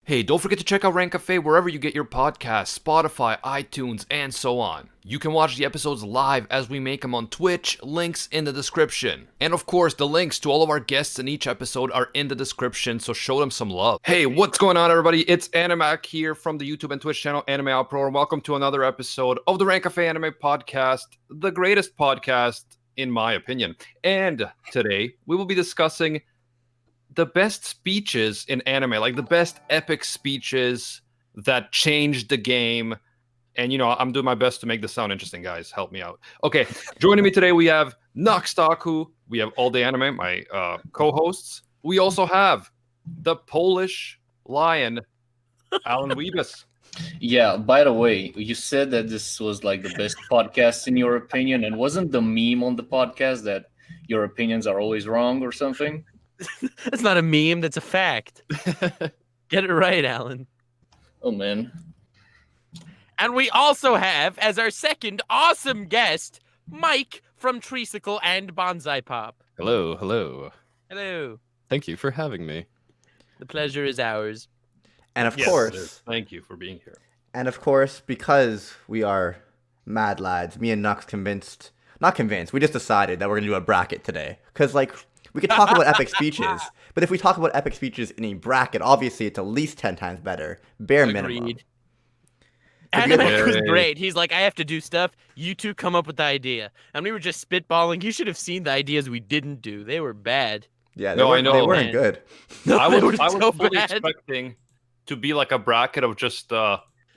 Hey, don't forget to check out Rant Cafe wherever you get your podcasts, Spotify, iTunes, and so on. You can watch the episodes live as we make them on Twitch, links in the description. And of course, the links to all of our guests in each episode are in the description, so show them some love. Hey, what's going on, everybody? It's Animac here from the YouTube and Twitch channel Anime Outpro, and welcome to another episode of the Rant Cafe Anime Podcast, the greatest podcast, in my opinion. And today, we will be discussing the best speeches in anime, like the best epic speeches that changed the game. And, you know, I'm doing my best to make this sound interesting, guys. Help me out. Okay, joining me today, we have Noxtaku. We have All Day Anime, my co-hosts. We also have the Polish lion, Alan Weebus. Yeah, by the way, you said that this was like the best podcast in your opinion, and wasn't the meme on the podcast that your opinions are always wrong or something? That's not a meme, that's a fact. Get it right, Alan. Oh, man. And we also have, as our second awesome guest, Mike from Treesicle and Bonsai Pop. Hello, hello. Hello. Thank you for having me. The pleasure is ours. And of Yes, it course, is. Thank you for being here. because we are mad lads, me and Nux not convinced, we just decided that we're going to do a bracket today. Because, like, we could talk about epic speeches, but if we talk about epic speeches in a bracket, obviously it's at least 10 times better. Bare minimum. Agreed. But you Animac was guys- great. He's like, I have to do stuff. You two come up with the idea. And we were just spitballing. You should have seen the ideas we didn't do. They were bad. Yeah, No, I know, they weren't man. good. I They were was so fully bad. expecting to be like a bracket of just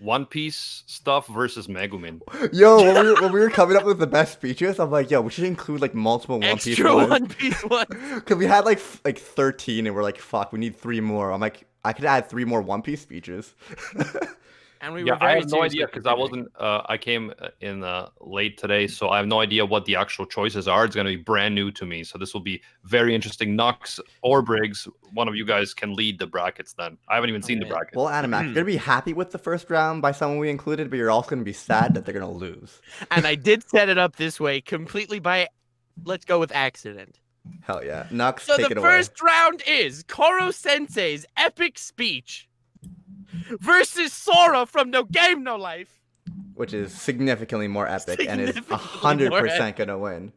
One Piece stuff versus Megumin. Yo, when we were coming up with the best speeches, I'm like, yo, we should include like multiple One Piece Extra ones. One Piece one. Because we had like 13 and we're like, fuck, we need 3 more. I'm like, I could add 3 more One Piece speeches. And we Yeah, were very I have no serious idea about because I contributing. wasn't. I came in late today, so I have no idea what the actual choices are. It's going to be brand new to me, so this will be very interesting. Knox or Briggs, one of you guys can lead the brackets. Then I haven't even seen the Alright. bracket. Well, Animac, you're going to be happy with the first round by someone we included, but you're also going to be sad that they're going to lose. And I did set it up this way completely by, let's go with accident. Hell yeah. Nux, So take the it away. first round is Koro Sensei's epic speech versus Sora from No Game No Life. Which is significantly more epic and is Significantly more 100% going to win.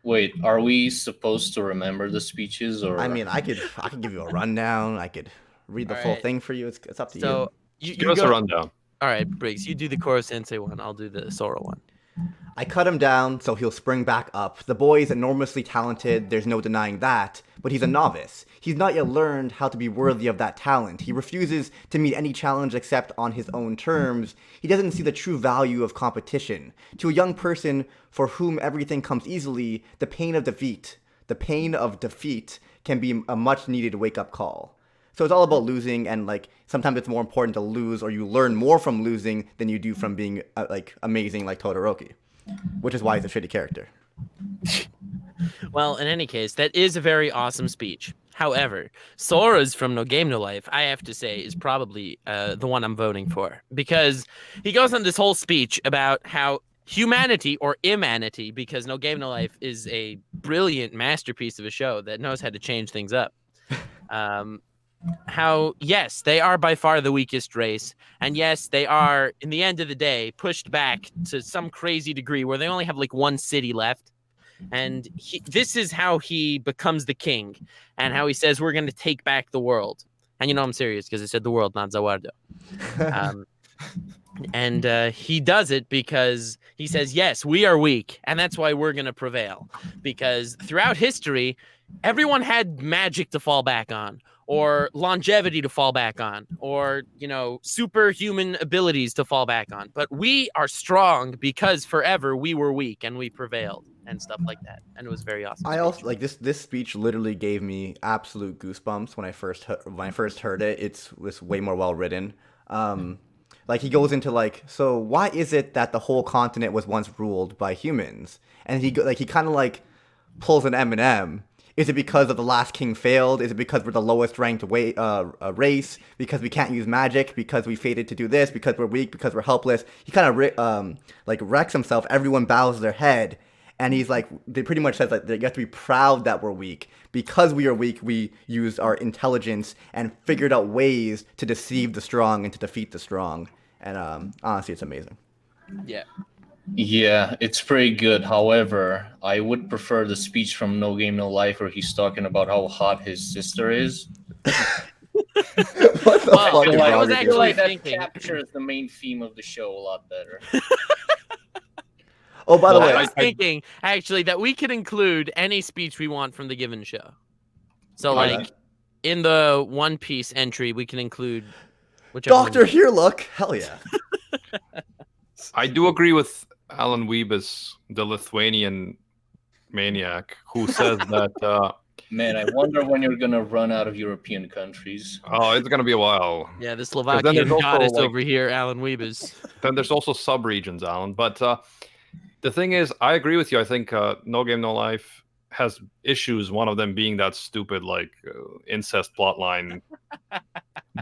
Wait, are we supposed to remember the speeches or? I mean, I could give you a rundown. I could read the full Alright. thing for you. It's up to So you Give us go. a rundown. All right, Briggs, you do the Koro Sensei one. I'll do the Sora one. I cut him down so he'll spring back up. The boy is enormously talented, there's no denying that, but he's a novice. He's not yet learned how to be worthy of that talent. He refuses to meet any challenge except on his own terms. He doesn't see the true value of competition. To a young person for whom everything comes easily, the pain of defeat can be a much needed wake-up call. So it's all about losing, and like sometimes it's more important to lose, or you learn more from losing than you do from being like amazing, like Todoroki, which is why he's a shitty character. Well, in any case, that is a very awesome speech. However, Sora's from No Game No Life, I have to say, is probably the one I'm voting for, because he goes on this whole speech about how humanity or immanity, because No Game No Life is a brilliant masterpiece of a show that knows how to change things up. How, yes, they are by far the weakest race. And yes, they are, in the end of the day, pushed back to some crazy degree where they only have like one city left. And this is how he becomes the king, and how he says, we're going to take back the world. And you know I'm serious because I said the world, not Zawardo. And he does it because he says, yes, we are weak, and that's why we're going to prevail. Because throughout history, everyone had magic to fall back on, or longevity to fall back on, or, you know, superhuman abilities to fall back on. But we are strong because forever we were weak and we prevailed and stuff like that. And it was very awesome. I also like this speech literally gave me absolute goosebumps when I first heard it. It was way more well written. Like he goes into like, so why is it that the whole continent was once ruled by humans? And he kind of like pulls an Eminem. Is it because of the last king failed? Is it because we're the lowest ranked race? Because we can't use magic? Because we fated to do this? Because we're weak? Because we're helpless? He kind of wrecks himself. Everyone bows their head. And he's like, they pretty much says that you have to be proud that we're weak. Because we are weak, we used our intelligence and figured out ways to deceive the strong and to defeat the strong. And honestly, it's amazing. Yeah. Yeah, it's pretty good. However, I would prefer the speech from No Game No Life where he's talking about how hot his sister is. What the Well, fuck I is was wrong with actually you? Like that thinking- captures the main theme of the show a lot better. Oh, by the I way, was thinking actually that we could include any speech we want from the given show. So Okay. like in the One Piece entry, we can include whichever Doctor one. Here Look, hell yeah. I do agree with Alan Weebus, the Lithuanian maniac, who says that. Man, I wonder when you're gonna run out of European countries. Oh, it's gonna be a while. Yeah, the there's Slovakian also, goddess like- over here, Alan Weebus. Then there's also sub-regions, Alan. But the thing is, I agree with you. I think No Game No Life has issues. One of them being that stupid incest plotline.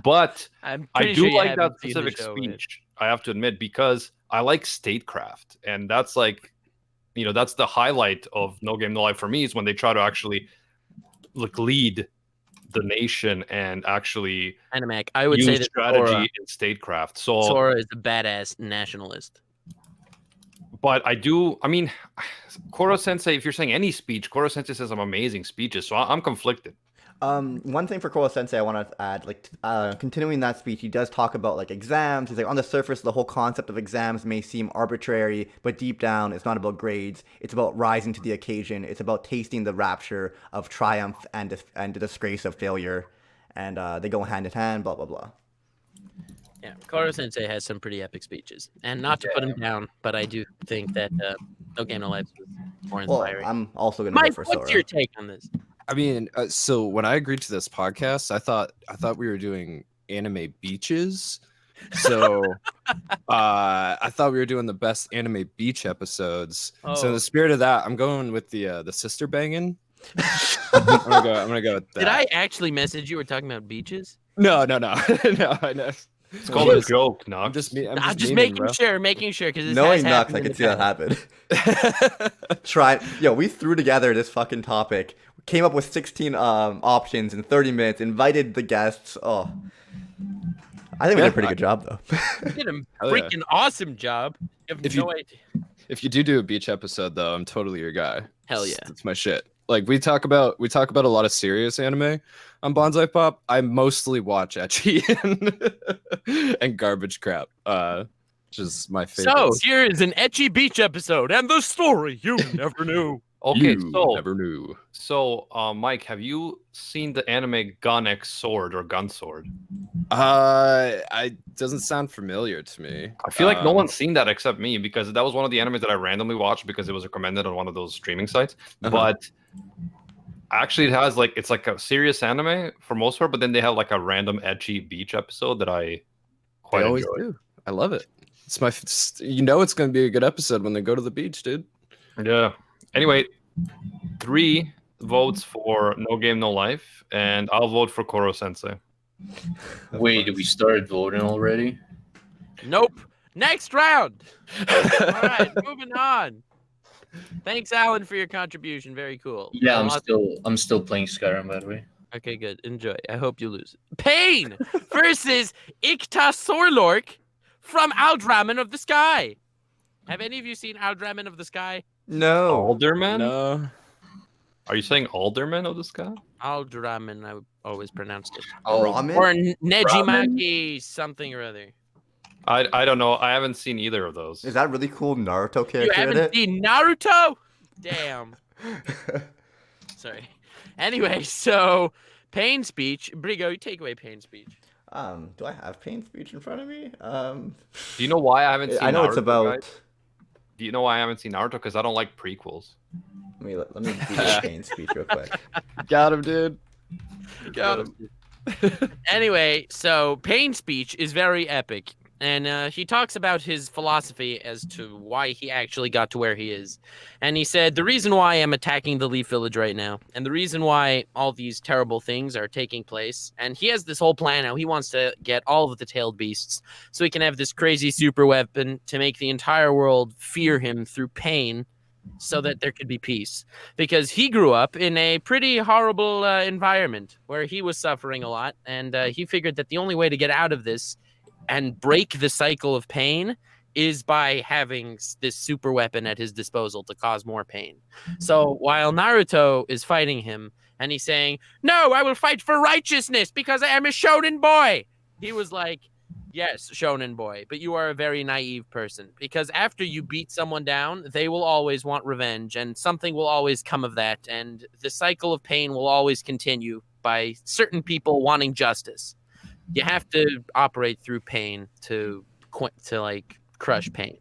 But I'm I pretty do sure you like haven't that seen the specific show, right? speech. I have to admit, because I like statecraft, and that's that's the highlight of No Game No Life for me, is when they try to actually lead the nation and actually Animac, I would use say that strategy in statecraft. So, Sora is a badass nationalist. but I mean, Koro Sensei, if you're saying any speech, Koro Sensei says some amazing speeches, so I'm conflicted. One thing for Koro Sensei I want to add, continuing that speech, he does talk about exams. He's like, on the surface, the whole concept of exams may seem arbitrary, but deep down, it's not about grades. It's about rising to the occasion. It's about tasting the rapture of triumph and the disgrace of failure, and they go hand in hand. Blah blah blah. Yeah, Koro Sensei has some pretty epic speeches, and not to put him down, but I do think that No Game No Life is more Well, inspiring. I'm also gonna Mike, go for what's Sora. your take on this? I mean, so when I agreed to this podcast, I thought we were doing anime beaches. So I thought we were doing the best anime beach episodes. So in Oh. the spirit of that, I'm going with the sister banging. I'm gonna go with that. Did I actually message you? We're talking about beaches. No, no. I know. It's called a joke, Knox. I'm just I'm just memeing, making sure, because this Knowing has Nux, happened I in can the see that past. happen. Yo, we threw together this fucking topic, came up with 16 options in 30 minutes, invited the guests. Oh, I think we did a pretty good job though. You did a Hell yeah. freaking awesome job. You have If no you- idea. If you do a beach episode, though, I'm totally your guy. Hell yeah. That's my shit. Like we talk about a lot of serious anime on Bonsai Pop. I mostly watch ecchi and garbage crap. Which is my favorite. So here is an ecchi beach episode and the story you never knew. Okay, you so never knew. Mike, have you seen the anime Gun X Sword or Gun Sword? I doesn't sound familiar to me. I feel like no one's seen that except me, because that was one of the animes that I randomly watched because it was recommended on one of those streaming sites. Uh-huh. But actually, it has it's like a serious anime for most part, but then they have like a random ecchi beach episode that I quite They always enjoy. do. I love it. It's my. It's going to be a good episode when they go to the beach, dude. Yeah. Anyway, 3 votes for No Game No Life, and I'll vote for Koro Sensei. Wait, we started voting already? Nope. Next round. All right, moving on. Thanks, Alan, for your contribution. Very cool. Yeah, Lots- I'm still playing Skyrim, by the way. Okay, good. Enjoy. I hope you lose. Pain versus Ikta Sorlork from Aldraman of the Sky. Have any of you seen Aldraman of the Sky? No. Alderman? No. Are you saying Alderman of the Sky? Aldraman, I always pronounced it. Ramen? Or Nejimaki something or other. I don't know. I haven't seen either of those. Is that really cool Naruto You character in haven't it? seen Naruto? Damn. Sorry. Anyway, so Pain speech. Brigo, you take away Pain speech. Do I have Pain speech in front of me? Do you know why I haven't seen I know Naruto, it's about. guys? Do you know why I haven't seen Naruto? Because I don't like prequels. Let me do the Pain speech real quick. Got him, dude. Got him. Anyway, so Pain speech is very epic. And he talks about his philosophy as to why he actually got to where he is. And he said, the reason why I'm attacking the Leaf Village right now, and the reason why all these terrible things are taking place, and he has this whole plan now. He wants to get all of the tailed beasts so he can have this crazy super weapon to make the entire world fear him through pain so that there could be peace, because he grew up in a pretty horrible environment where he was suffering a lot, and he figured that the only way to get out of this and break the cycle of pain is by having this super weapon at his disposal to cause more pain. So while Naruto is fighting him and he's saying, "No, I will fight for righteousness because I am a shonen boy," he was like, "Yes, shonen boy, but you are a very naive person, because after you beat someone down, they will always want revenge, and something will always come of that, and the cycle of pain will always continue by certain people wanting justice. You have to operate through pain to like crush pain."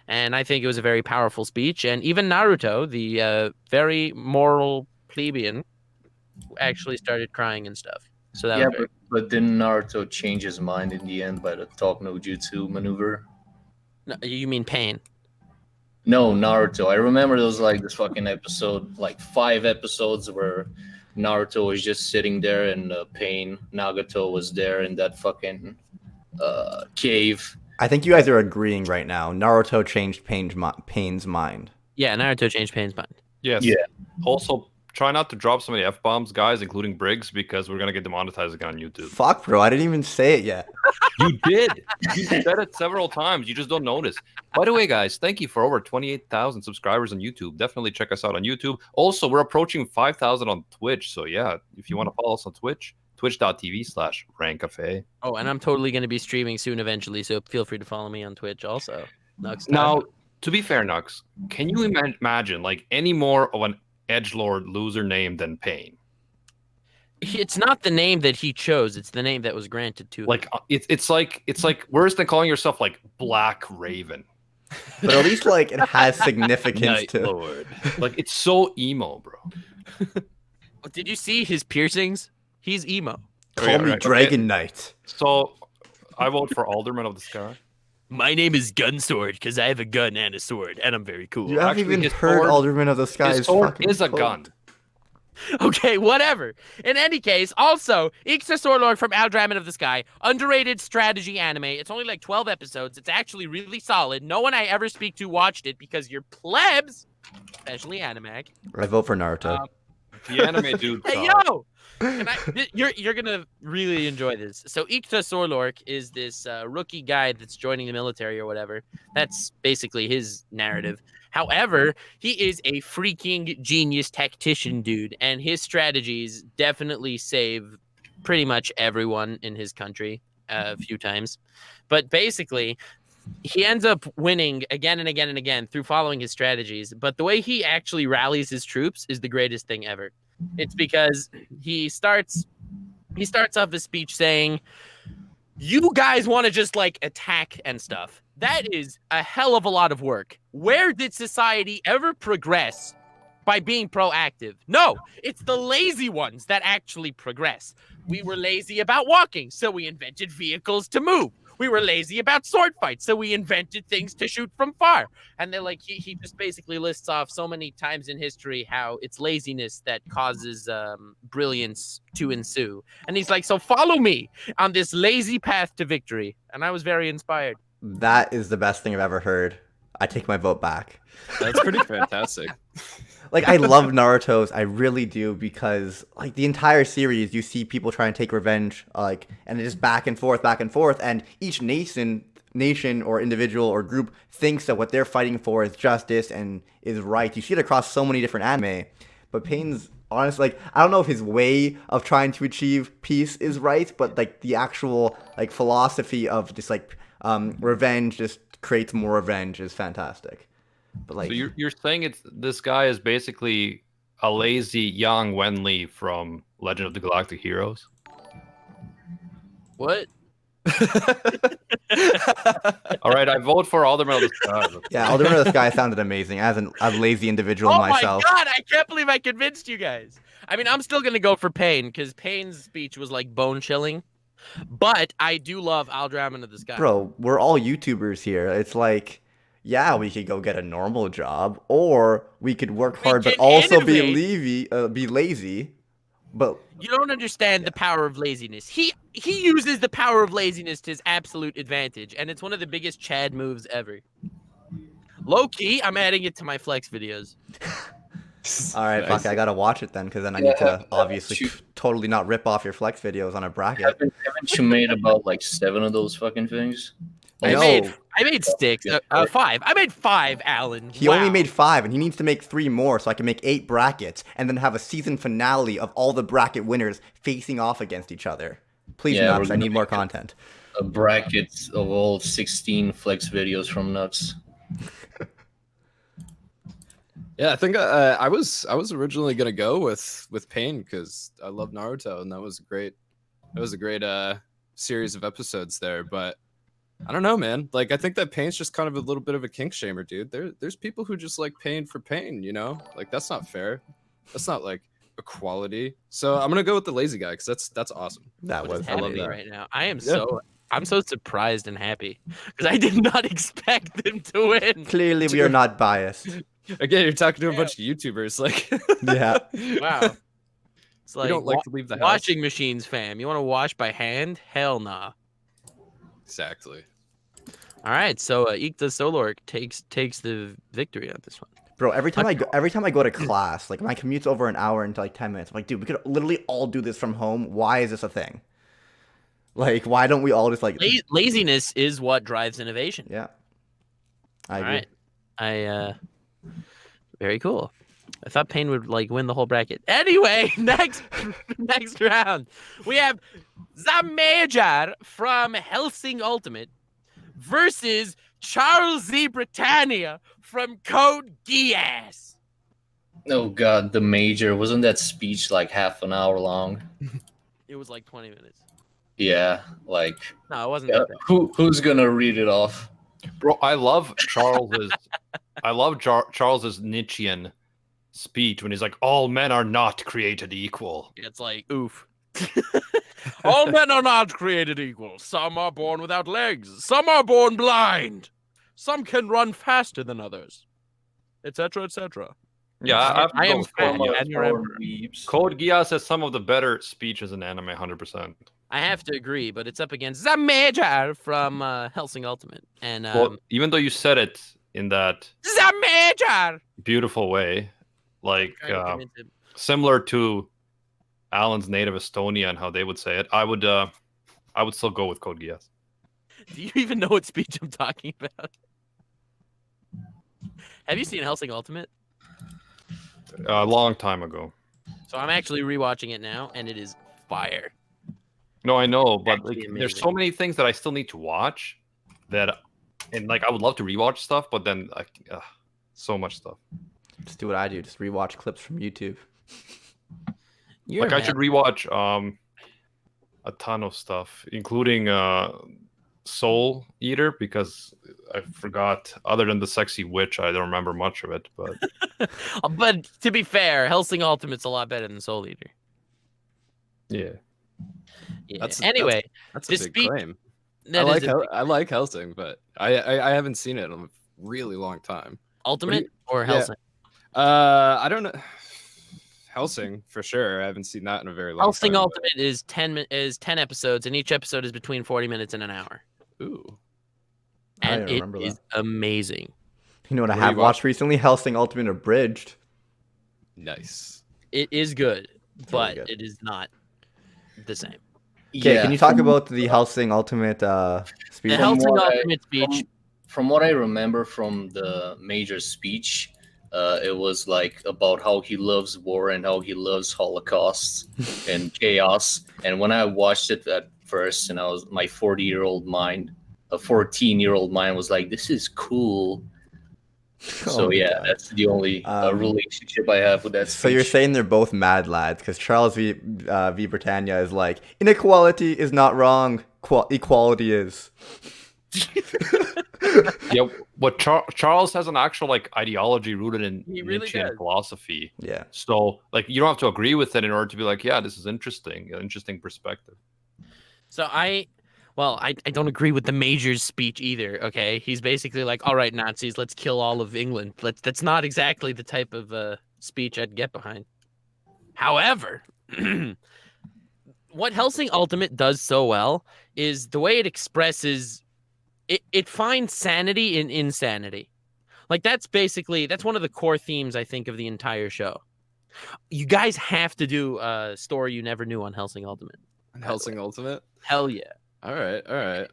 And I think it was a very powerful speech, and even Naruto, the very moral plebeian, actually started crying and stuff. So that was very but didn't Naruto change his mind in the end by the talk no jutsu maneuver? No, you mean pain? No, Naruto. I remember there was like this fucking episode, like 5 episodes where Naruto was just sitting there in pain. Nagato was there in that fucking cave. I think you guys are agreeing right now. Naruto changed Pain's mind. Yeah, Naruto changed Pain's mind. Yes. Yeah. Also, try not to drop so many F-bombs, guys, including Briggs, because we're going to get demonetized again on YouTube. Fuck, bro. I didn't even say it yet. You did. You said it several times. You just don't notice. By the way, guys, thank you for over 28,000 subscribers on YouTube. Definitely check us out on YouTube. Also, we're approaching 5,000 on Twitch. So, yeah, if you want to follow us on Twitch, twitch.tv/rantcafe. Oh, and I'm totally going to be streaming soon eventually, so feel free to follow me on Twitch also. Nux time. Now, to be fair, Nux, can you imagine like any more of an edgelord loser name than Pain? It's not the name that he chose; it's the name that was granted to him. Like it's like worse than calling yourself like Black Raven. But at least like it has significance Night to. Lord. Like it's so emo, bro. Did you see his piercings? He's emo. Call me Right, Dragon Knight. So I vote for Alderman of the Sky. My name is Gunsword because I have a gun and a sword, and I'm very cool. You haven't Actually, even his heard sword- Alderman of the Sky His sword fucking is a quote. gun. Okay, whatever. In any case, also, Ixta Swordlord from Aldraman of the Sky, underrated strategy anime. It's only like 12 episodes. It's actually really solid. No one I ever speak to watched it because you're plebs, especially Animag. I vote for Naruto. The anime dude. Hey, sucks. yo! You're gonna really enjoy this. So Ixta Sorlork is this rookie guy that's joining the military or whatever. That's basically his narrative. However, he is a freaking genius tactician dude, and his strategies definitely save pretty much everyone in his country a few times. But basically, he ends up winning again and again and again through following his strategies. But the way he actually rallies his troops is the greatest thing ever. It's because he starts off his speech saying, "You guys want to just like attack and stuff. That is a hell of a lot of work. Where did society ever progress by being proactive? No, it's the lazy ones that actually progress. We were lazy about walking, so we invented vehicles to move. We were lazy about sword fights, so we invented things to shoot from far." And they're like, he just basically lists off so many times in history how it's laziness that causes brilliance to ensue. And he's like, so follow me on this lazy path to victory. And I was very inspired. That is the best thing I've ever heard. I take my vote back. That's pretty fantastic. Like, I love Naruto's, I really do, because like the entire series, you see people trying to take revenge, like, and it's just back and forth, and each nation or individual or group thinks that what they're fighting for is justice and is right. You see it across so many different anime, but Pain's honestly, like, I don't know if his way of trying to achieve peace is right, but like the actual like philosophy of just like revenge just creates more revenge is fantastic. But like, So you're saying this guy is basically a lazy young Wenli from Legend of the Galactic Heroes? What? All right, I vote for Alderman of the Sky. yeah, Alderman of the Sky sounded amazing as a lazy individual Oh myself. my god, I can't believe I convinced you guys. I mean, I'm still gonna go for Pain because Pain's speech was like bone chilling. But I do love Aldraman of the Sky. Bro, we're all YouTubers here. It's like, yeah, we could go get a normal job, or we could work We hard but can also innovate. be lazy. But You don't understand the power of laziness. He uses the power of laziness to his absolute advantage, and it's one of the biggest Chad moves ever. Low key, I'm adding it to my flex videos. All right, fuck, I gotta watch it then, because then I need to obviously totally not rip off your flex videos on a bracket. Haven't you made about like 7 of those fucking things? I No. made 6, 5. I made 5, Alan. He only made 5, and he needs to make 3 more so I can make 8 brackets, and then have a season finale of all the bracket winners facing off against each other. Please, Yeah, Nuts, we're I need gonna more make content. A bracket of all 16 flex videos from Nuts. Yeah, I think I was originally gonna go with Pain because I love Naruto, and that was a great series of episodes there. But I don't know, man. Like I think that Pain's just kind of a little bit of a kink shamer, dude. There's people who just like Pain for Pain, you know? Like that's not fair. That's not like equality. So I'm gonna go with the lazy guy because that's awesome. That What is was I love happening that. right now? I'm so surprised and happy because I did not expect them to win. Clearly, we are not biased. Again, you're talking to a bunch of YouTubers, like Yeah. Wow. It's we like don't like to leave the house. washing machines, fam. You want to wash by hand? Hell nah. Exactly. All right, so Ikta Solork takes the victory on this one. Bro, every time I go to class, like my commute's over an hour into like 10 minutes. I'm like, dude, we could literally all do this from home. Why is this a thing? Like, why don't we all just like? Laziness is what drives innovation. Yeah. I All agree. right, very cool. I thought Pain would like win the whole bracket. Anyway, next round, we have the Major from Helsing Ultimate versus Charles Z Britannia from Code Geass. Oh god, the major. Wasn't that speech like half an hour long? It was like 20 minutes. Yeah, like No, it wasn't that bad. who's gonna read it off? Bro, I love Charles's Charles's Nietzschean speech when he's like, all men are not created equal. It's like, oof. All men are not created equal. Some are born without legs. Some are born blind. Some can run faster than others. Etc., etc. Yeah, I am fat, Code and you're emperor. Geass has some of the better speeches in anime, 100%. I have to agree, but it's up against the Major from Helsing Ultimate. And Well, even though you said it in that the Major! beautiful way, like Trying to convince him. similar to Alan's native Estonia and how they would say it, I would still go with Code Geass. Do you even know what speech I'm talking about? Have you seen Helsing Ultimate? A long time ago. So I'm actually rewatching it now, and it is fire. No, I know, but Actually like, amazing. there's so many things that I still need to watch and like I would love to rewatch stuff, but then like so much stuff. Just do what I do. Just rewatch clips from YouTube. You're Like I should rewatch a ton of stuff, including Soul Eater, because I forgot. Other than the sexy witch, I don't remember much of it. But But to be fair, Helsing Ultimate's a lot better than Soul Eater. yeah, Yeah. That's Anyway, a this big speech- claim. that is a big- I like Helsing, but I haven't seen it in a really long time. Ultimate or yeah. Helsing? I don't know. Helsing for sure. I haven't seen that in a very long Helsing time. Ultimate is 10 episodes, and each episode is between 40 minutes and an hour. But, ooh. I And didn't it remember is that. amazing. You know what I What do you have watched recently? Helsing Ultimate Abridged. Nice. It is good, but good. it is not the same. Okay, Yeah, can you talk about the Helsing Ultimate speech? The From Helsing what I- Ultimate speech. From what I remember from the major speech, it was like about how he loves war and how he loves Holocausts and chaos. And when I watched it at first, and my 14-year-old mind was like, "This is cool." Oh So my yeah, God. that's the only relationship I have with that. So you're speech. saying they're both mad lads because Charles v Britannia is like, inequality is not wrong, equality is. yeah. What Charles has an actual like ideology rooted in He really Nietzschean does. philosophy. Yeah. So like you don't have to agree with it in order to be like, yeah, this is interesting, an interesting perspective. So I don't agree with the Major's speech either. Okay, he's basically like, "All right, Nazis, let's kill all of England." That's not exactly the type of speech I'd get behind. However, what Helsing Ultimate does so well is the way it expresses. It finds sanity in insanity. Like that's one of the core themes I think of the entire show. You guys have to do a story you never knew on Hellsing Ultimate. Hellsing Ultimate. Hell yeah. All right.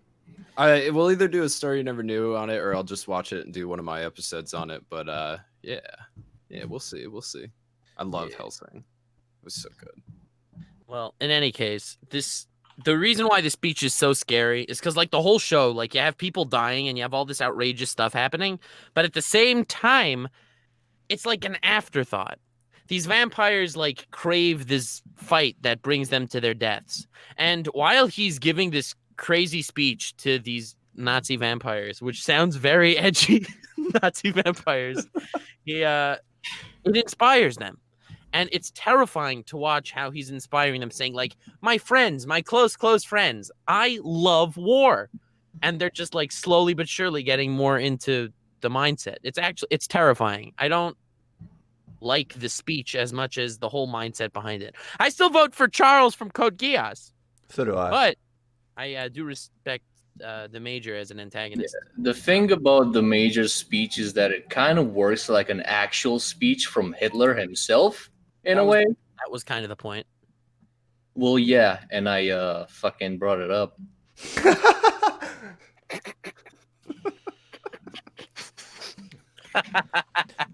We'll either do a story you never knew on it, or I'll just watch it and do one of my episodes on it. But yeah, we'll see. I loved Hellsing. It was so good. Well, in any case, the reason why this speech is so scary is because like the whole show, like you have people dying and you have all this outrageous stuff happening, but at the same time, it's like an afterthought. These vampires like crave this fight that brings them to their deaths. And while he's giving this crazy speech to these Nazi vampires, which sounds very edgy, Nazi vampires, it inspires them. And it's terrifying to watch how he's inspiring them, saying like, my friends, my close friends, I love war. And they're just like slowly but surely getting more into the mindset. It's terrifying. I don't like the speech as much as the whole mindset behind it. I still vote for Charles from Code Geass. So do I. But I do respect the Major as an antagonist. Yeah. The thing about the Major's speech is that it kind of works like an actual speech from Hitler himself, in a way. That was kind of the point. Well, yeah, and I fucking brought it up.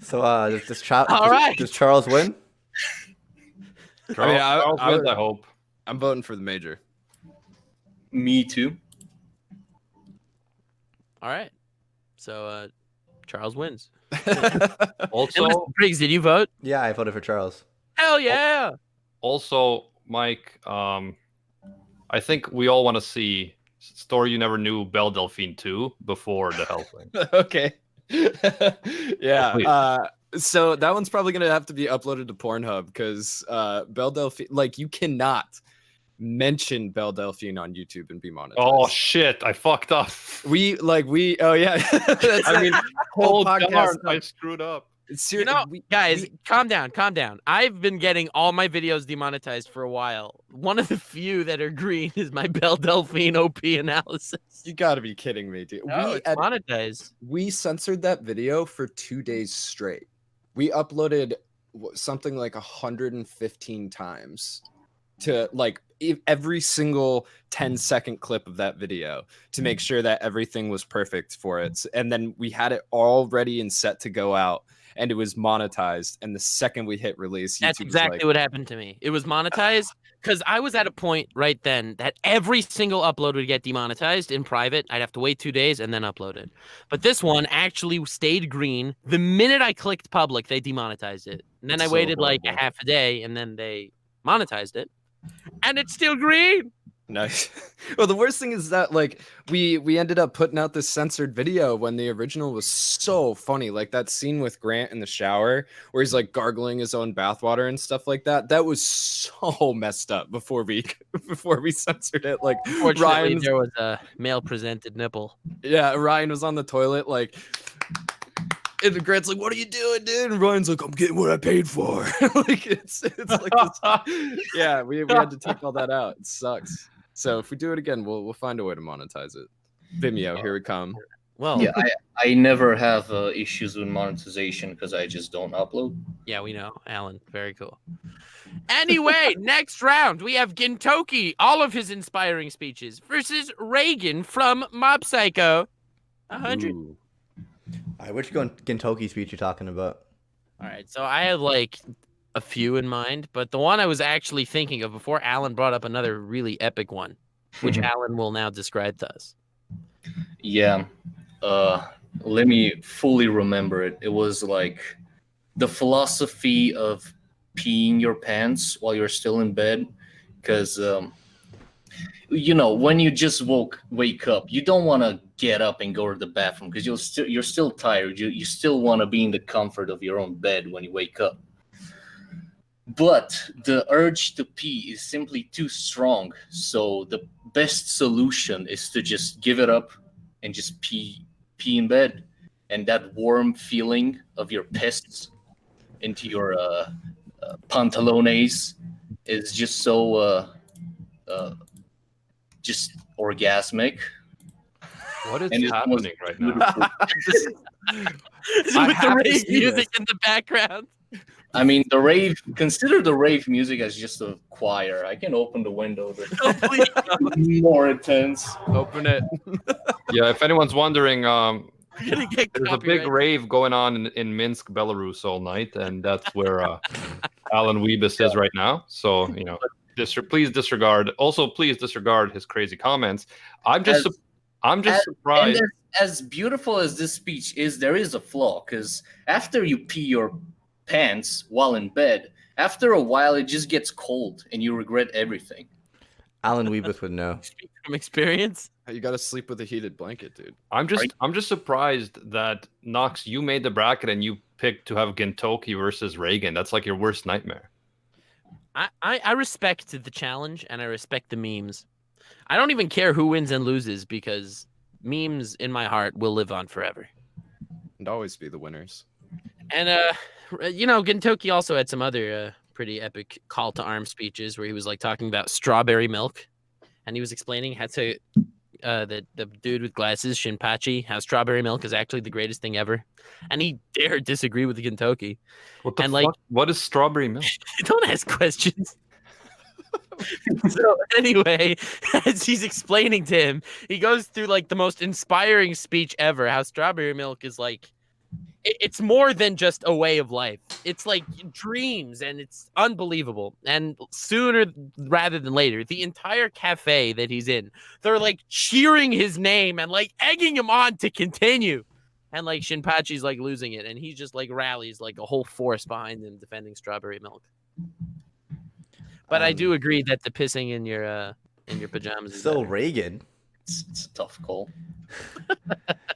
So does Charles win? I hope. I'm voting for the Major. Me too. All right. So Charles wins. Also, And Mr. Briggs, did you vote? Yeah, I voted for Charles. Hell yeah. also, Mike, I think we all want to see Story You Never Knew Belle Delphine 2 before the Hellsing. Okay. Yeah. So that one's probably gonna have to be uploaded to Pornhub because Belle Delphine, like, you cannot mention Belle Delphine on YouTube and be monetized. Oh shit! I fucked up. Oh yeah. That's, I mean, whole podcast. I screwed up. Guys, calm down. I've been getting all my videos demonetized for a while. One of the few that are green is my Belle Delphine OP analysis. You gotta be kidding me, dude. No, it's monetized. We censored that video for 2 days straight. We uploaded something like 115 times to like every single 10-second clip of that video to make sure that everything was perfect for it. And then we had it all ready and set to go out, and it was monetized. And the second we hit release, that's YouTube exactly what happened to me. It was monetized because I was at a point right then that every single upload would get demonetized in private. I'd have to wait 2 days and then upload it. But this one actually stayed green. The minute I clicked public, they demonetized it. And then I waited like a half a day, and then they monetized it. And it's still green. Nice. Well, the worst thing is that like we ended up putting out this censored video when the original was so funny. Like that scene with Grant in the shower where he's like gargling his own bathwater and stuff like that. That was so messed up before we censored it. Like Fortunately, there was a male presented nipple. Yeah, Ryan was on the toilet like. And Grant's like, "What are you doing, dude?" And Ryan's like, "I'm getting what I paid for." Like it's like this. Yeah, we had to take all that out. It sucks. So if we do it again, we'll find a way to monetize it. Vimeo, here we come. Well, Yeah, I never have issues with monetization because I just don't upload. yeah, we know, Alan. Very cool. Anyway, next round we have Gintoki, all of his inspiring speeches, versus Reagan from Mob Psycho 100. Ooh. All right, which Gintoki speech you talking about? All right, so I have like a few in mind, but the one I was actually thinking of before Alan brought up another really epic one, which Alan will now describe to us. Yeah. Let me fully remember it. It was like the philosophy of peeing your pants while you're still in bed. Because, when you just wake up, you don't want to get up and go to the bathroom because you're still tired. You still want to be in the comfort of your own bed when you wake up. But the urge to pee is simply too strong. So the best solution is to just give it up and just pee in bed. And that warm feeling of your piss into your pantalones is just so just orgasmic. What is And it's happening right now? With I the have to rave see music in the background. I mean, consider the rave music as just a choir. I can open the window. Oh, please don't. More intense. Open it. Yeah, if anyone's wondering, We're gonna get there's a big copyright. rave going on in Minsk, Belarus all night, and that's where Alan Weebus is right now. So, please disregard. Also, please disregard his crazy comments. I'm just surprised. And as beautiful as this speech is, there is a flaw, because after you pee your pants while in bed, after a while it just gets cold and you regret everything. Alan Weebus would know. Speak from experience. You got to sleep with a heated blanket, dude. I'm just surprised that Knox, you made the bracket and you picked to have Gintoki versus Reagan. That's like your worst nightmare. I respect the challenge and I respect the memes. I don't even care who wins and loses because memes in my heart will live on forever. And always be the winners. And Gintoki also had some other pretty epic call to arms speeches where he was like talking about strawberry milk, and he was explaining how to the dude with glasses, Shinpachi, how strawberry milk is actually the greatest thing ever, and he dared disagree with Gintoki. What the And, fuck? What is strawberry milk? Don't ask questions. So anyway, as he's explaining to him, he goes through like the most inspiring speech ever. How strawberry milk is like, it's more than just a way of life. It's like dreams, and it's unbelievable. And sooner rather than later, the entire cafe that he's in, they're like cheering his name and like egging him on to continue. And like Shinpachi's like losing it, and he just like rallies like a whole force behind him defending strawberry milk. But I do agree that the pissing in your pajamas is So better. Reagan, It's a tough call.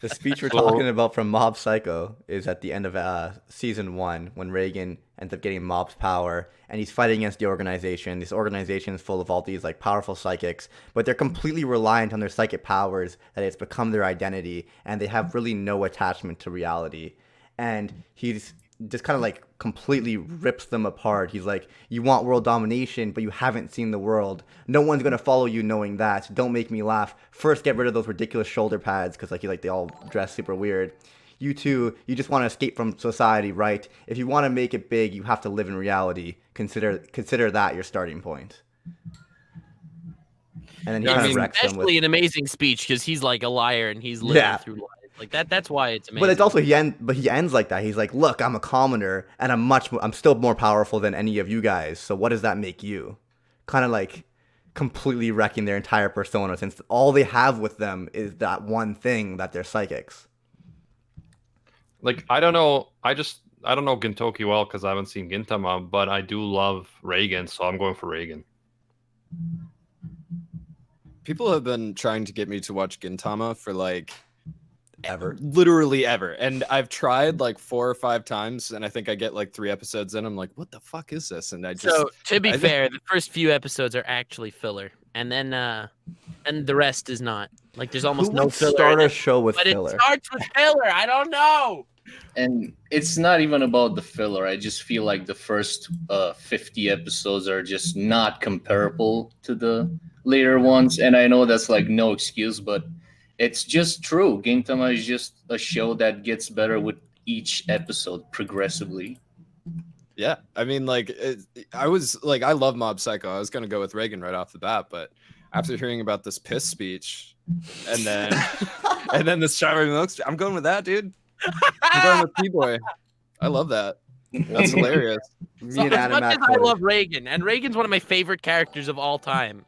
the speech we're talking about from Mob Psycho is at the end of season 1 when Reagan ends up getting Mob's power and he's fighting against the organization. This organization is full of all these like powerful psychics, but they're completely reliant on their psychic powers, that it's become their identity, and they have really no attachment to reality. And he's just kind of like completely rips them apart. He's like, you want world domination, but you haven't seen the world. No one's gonna follow you knowing that. Don't make me laugh. First, get rid of those ridiculous shoulder pads, because they all dress super weird. You two, you just want to escape from society, right? If you want to make it big, you have to live in reality. Consider that your starting point. And then he kind of wrecks them with. Especially an amazing speech because he's like a liar and he's living through life. Like that's why it's amazing. But it's also he ends like that. He's like, look, I'm a commoner and I'm still more powerful than any of you guys. So what does that make you? Kind of like completely wrecking their entire persona, since all they have with them is that one thing, that they're psychics. Like, I don't know Gintoki well because I haven't seen Gintama, but I do love Reagan, so I'm going for Reagan. People have been trying to get me to watch Gintama for like Literally ever, and I've tried like 4 or 5 times, and I think I get like 3 episodes in. I'm like, what the fuck is this? And so to be fair, the first few episodes are actually filler, and then the rest is not. Like there's almost Who no would filler. start a show with but filler? it starts with filler. I don't know. And it's not even about the filler. I just feel like the first 50 episodes are just not comparable to the later ones. And I know that's like no excuse, but it's just true. Gintama is just a show that gets better with each episode progressively. Yeah, I mean, like, I was like, I love Mob Psycho. I was gonna go with Reagan right off the bat, but after hearing about this piss speech, and then this strawberry milk, I'm going with that, dude. I'm going with P-Boy. I love that. That's hilarious. Me So and as Adam much as Matt I Cody. love Reagan, and Reagan's one of my favorite characters of all time,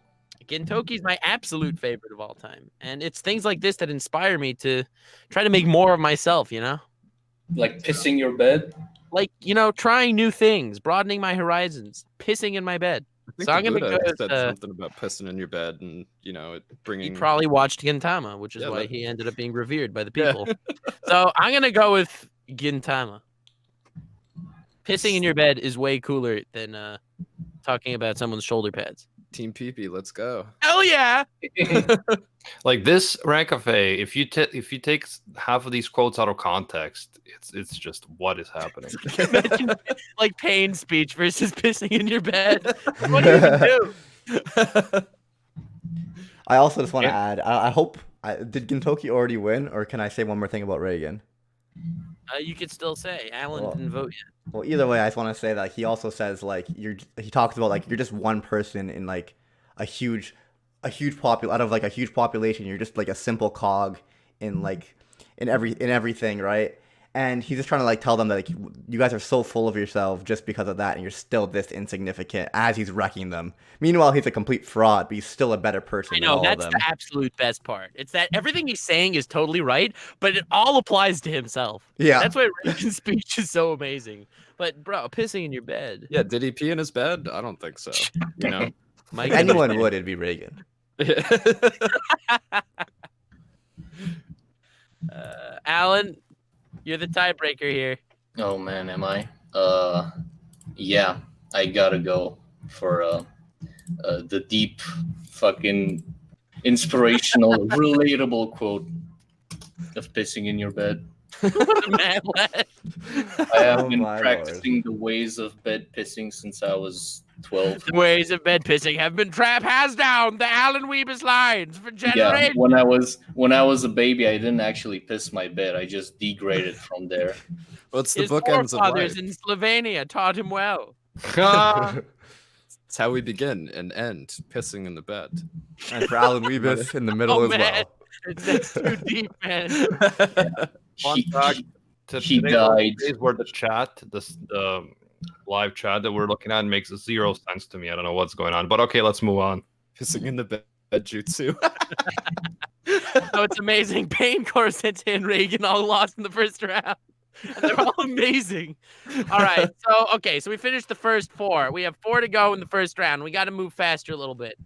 Gintoki's my absolute favorite of all time. And it's things like this that inspire me to try to make more of myself, you know? Like pissing your bed. Like, trying new things, broadening my horizons, pissing in my bed. I think So I'm the gonna Buddha go said with, something about pissing in your bed, and it He bringing. probably watched Gintama, which is Yeah, why that- he ended up being revered by the Yeah. people. So I'm going to go with Gintama. Pissing in your bed is way cooler than talking about someone's shoulder pads. Team Pee-Pee, let's go. Hell yeah! Like this Rant Cafe, if you take half of these quotes out of context, it's just what is happening. Imagine like pain speech versus pissing in your bed. What do you even do? I also just want to add, I hope, did Gintoki already win, or can I say one more thing about Reagan? You could still say Alan Well, didn't vote yet. Well, either way, I just want to say that he also says like he talks about like you're just one person in like a huge out of like a huge population. You're just like a simple cog in like in everything, right? And he's just trying to like tell them that like you guys are so full of yourself just because of that, and you're still this insignificant as he's wrecking them. Meanwhile, he's a complete fraud, but he's still a better person I than know, all of that's them. the absolute best part. It's that everything he's saying is totally right, but it all applies to himself. Yeah. That's why Reagan's speech is so amazing. But bro, pissing in your bed. Yeah, did he pee in his bed? I don't think so. You know. Mike, If anyone would, it'd be Reagan. Alan, you're the tiebreaker here. Oh man, am I? Yeah, I gotta go for the deep, fucking inspirational, relatable quote of pissing in your bed. What a man lad. I have Oh been my practicing the ways of bed pissing since I was 12. The ways of bed pissing have been has down the Alan Weebus lines for Yeah, generations. when I was a baby, I didn't actually piss my bed. I just degraded from there. What's the His bookends of forefathers life? in Slovenia taught him well. It's how we begin and end pissing in the bed. And for Alan Weebus in the middle Oh, as man. well. That's too deep, man. Fun He- fact, he today's died. days where the chat, the live chat that we're looking at makes zero sense to me. I don't know what's going on, but okay, let's move on. Pissing in the bed jutsu. So it's amazing. Payne, Coruscant, and Reagan all lost in the first round. And they're all amazing. All right. So we finished the first 4. We have 4 to go in the first round. We got to move faster a little bit.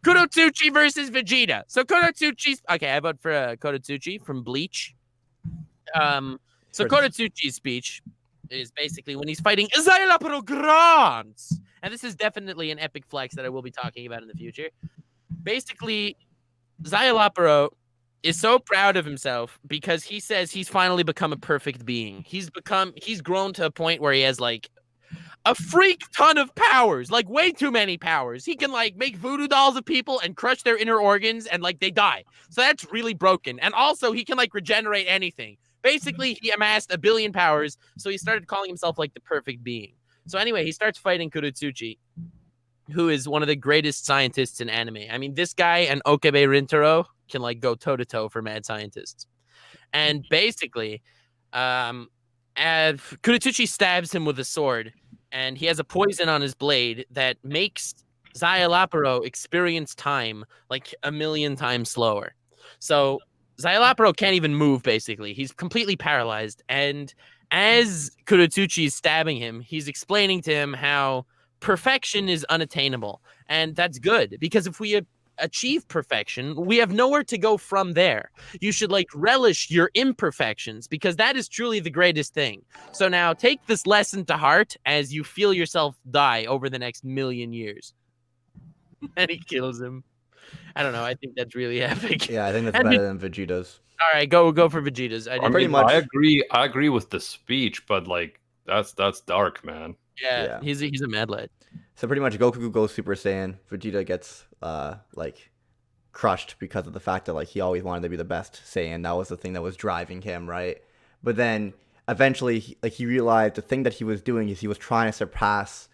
Kurotsuchi versus Vegeta. So Kurotsuchi's okay. I vote for Kurotsuchi from Bleach. So Kurotsuchi's speech is basically when he's fighting Xylapro Grants. And this is definitely an epic flex that I will be talking about in the future. Basically, Xylapro is so proud of himself because he says he's finally become a perfect being. He's grown to a point where he has like a freak ton of powers, like way too many powers. He can like make voodoo dolls of people and crush their inner organs and like they die. So that's really broken. And also he can like regenerate anything. Basically, he amassed 1 billion powers, so he started calling himself like the perfect being. So anyway, he starts fighting Kurotsuchi, who is one of the greatest scientists in anime. I mean, this guy and Okabe Rintaro can like go toe to toe for mad scientists. And basically, Kurotsuchi stabs him with a sword, and he has a poison on his blade that makes Xylapro experience time like 1 million times slower. So Xylapro can't even move, basically. He's completely paralyzed. And as Kurotsuchi is stabbing him, he's explaining to him how perfection is unattainable. And that's good, because if we achieve perfection, we have nowhere to go from there. You should like relish your imperfections, because that is truly the greatest thing. So now take this lesson to heart as you feel yourself die over the next 1 million years. And he kills him. I don't know. I think that's really epic. Yeah, I think that's And better than Vegeta's. All right, go for Vegeta's. I Pretty mean, much. I agree with the speech, but like that's dark, man. Yeah, Yeah. he's a mad lad. So pretty much Goku goes Super Saiyan. Vegeta gets like crushed because of the fact that like he always wanted to be the best Saiyan. That was the thing that was driving him, right? But then eventually he realized the thing that he was doing is he was trying to surpass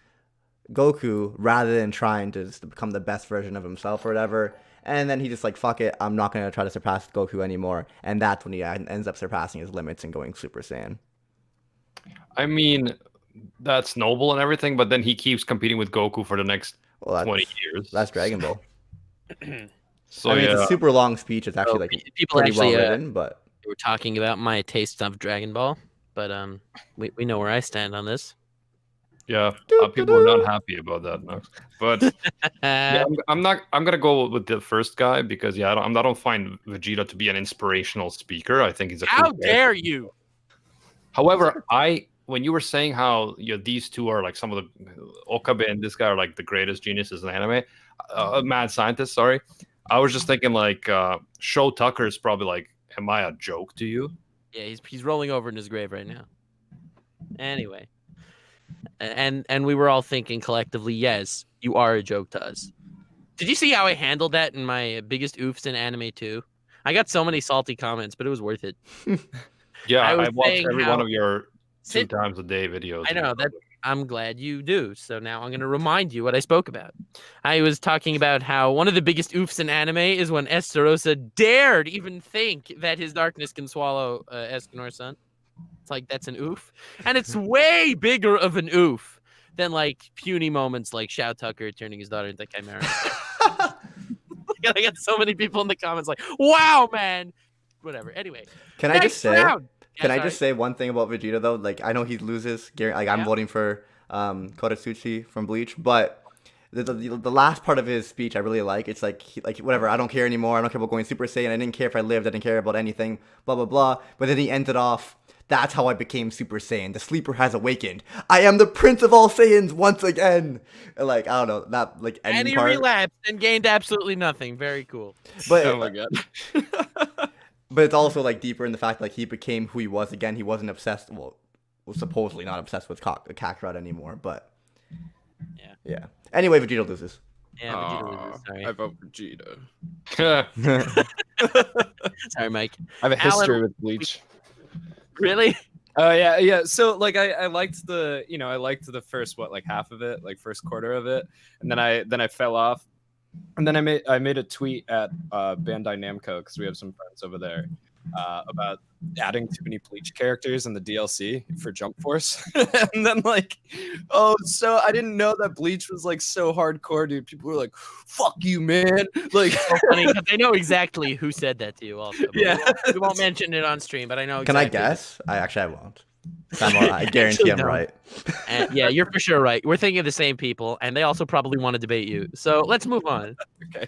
Goku rather than trying to just become the best version of himself or whatever. And then he just like, fuck it, I'm not going to try to surpass Goku anymore. And that's when he ends up surpassing his limits and going Super Saiyan. I mean, that's noble and everything, but then he keeps competing with Goku for the next Well, 20 years. That's Dragon Ball. So I mean, yeah, it's a super long speech. It's actually like People pretty well actually written, but were talking about my taste of Dragon Ball, but we know where I stand on this. people are not happy about that, Max. But yeah, I'm gonna go with the first guy because I don't find Vegeta to be an inspirational speaker. I think he's a How cool guy. dare you? However, when you were saying how these two are like some of the Okabe and this guy are like the greatest geniuses in anime, mad scientists. Sorry, I was just thinking like Sho Tucker is probably like, am I a joke to you? Yeah, he's rolling over in his grave right now. Anyway, and we were all thinking collectively, yes, you are a joke to us. Did you see how I handled that in my biggest oofs in anime too? I got so many salty comments, but it was worth it. Yeah, I was I watch saying every how- one of your 2 Sit- times a day videos. I know that. I'm glad you do. So now I'm going to remind you what I spoke about. I was talking about how one of the biggest oofs in anime is when Estarossa dared even think that his darkness can swallow Escanor's son. It's like, that's an oof. And it's way bigger of an oof than like puny moments like Shao Tucker turning his daughter into Chimera. I got so many people in the comments like, wow, man. Whatever. Anyway. Can I just say? round. Can Yeah, I just say one thing about Vegeta though? Like I know he loses. Like I'm Yeah. voting for Kodatsuchi from Bleach, but the last part of his speech I really like. It's like whatever. I don't care anymore. I don't care about going Super Saiyan. I didn't care if I lived. I didn't care about anything. Blah blah blah. But then he ended off. That's how I became Super Saiyan. The sleeper has awakened. I am the prince of all Saiyans once again. And like I don't know that like And ending he part. relapsed and gained absolutely nothing. Very cool. But Oh my god. But it's also like deeper in the fact like he became who he was again. He wasn't obsessed. Well, was supposedly not obsessed with Kakarot anymore. But yeah. Anyway, Vegeta loses. Yeah, Vegeta loses. Sorry. I vote Vegeta. Sorry, Mike. I have a Alan, history with Bleach. Really? Oh yeah. So like I liked I liked the first half of it, like first quarter of it, and then I fell off, and then I made a tweet at Bandai Namco because we have some friends over there about adding too many Bleach characters in the DLC for Jump Force, and then so I didn't know that Bleach was like so hardcore, dude. People were like, "Fuck you, man!" Like, So funny because I know exactly who said that to you. Also, but Yeah. we won't mention it on stream, but I know. Can I Exactly. guess? I won't. I guarantee I'm no. right. And, yeah, you're for sure right. We're thinking of the same people, and they also probably want to debate you. So let's move on. okay.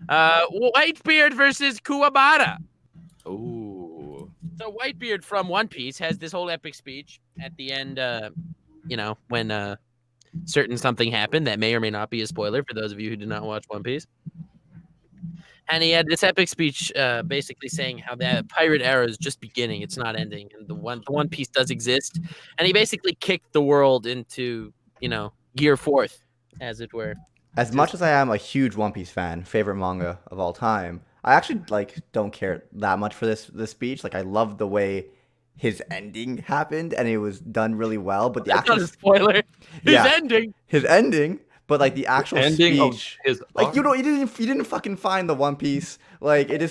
Whitebeard versus Kuwabara. Ooh. So Whitebeard from One Piece has this whole epic speech at the end. When certain something happened that may or may not be a spoiler for those of you who did not watch One Piece. And he had this epic speech, basically saying how the pirate era is just beginning; it's not ending, and the One Piece does exist. And he basically kicked the world into, year fourth, as it were. As much as I am a huge One Piece fan, favorite manga of all time, I actually don't care that much for this speech. Like I love the way his ending happened, and it was done really well. But the That's not actual a spoiler. Yeah. His ending. but like the actual Ending of speech, his like arc? you didn't fucking find the One Piece. Like it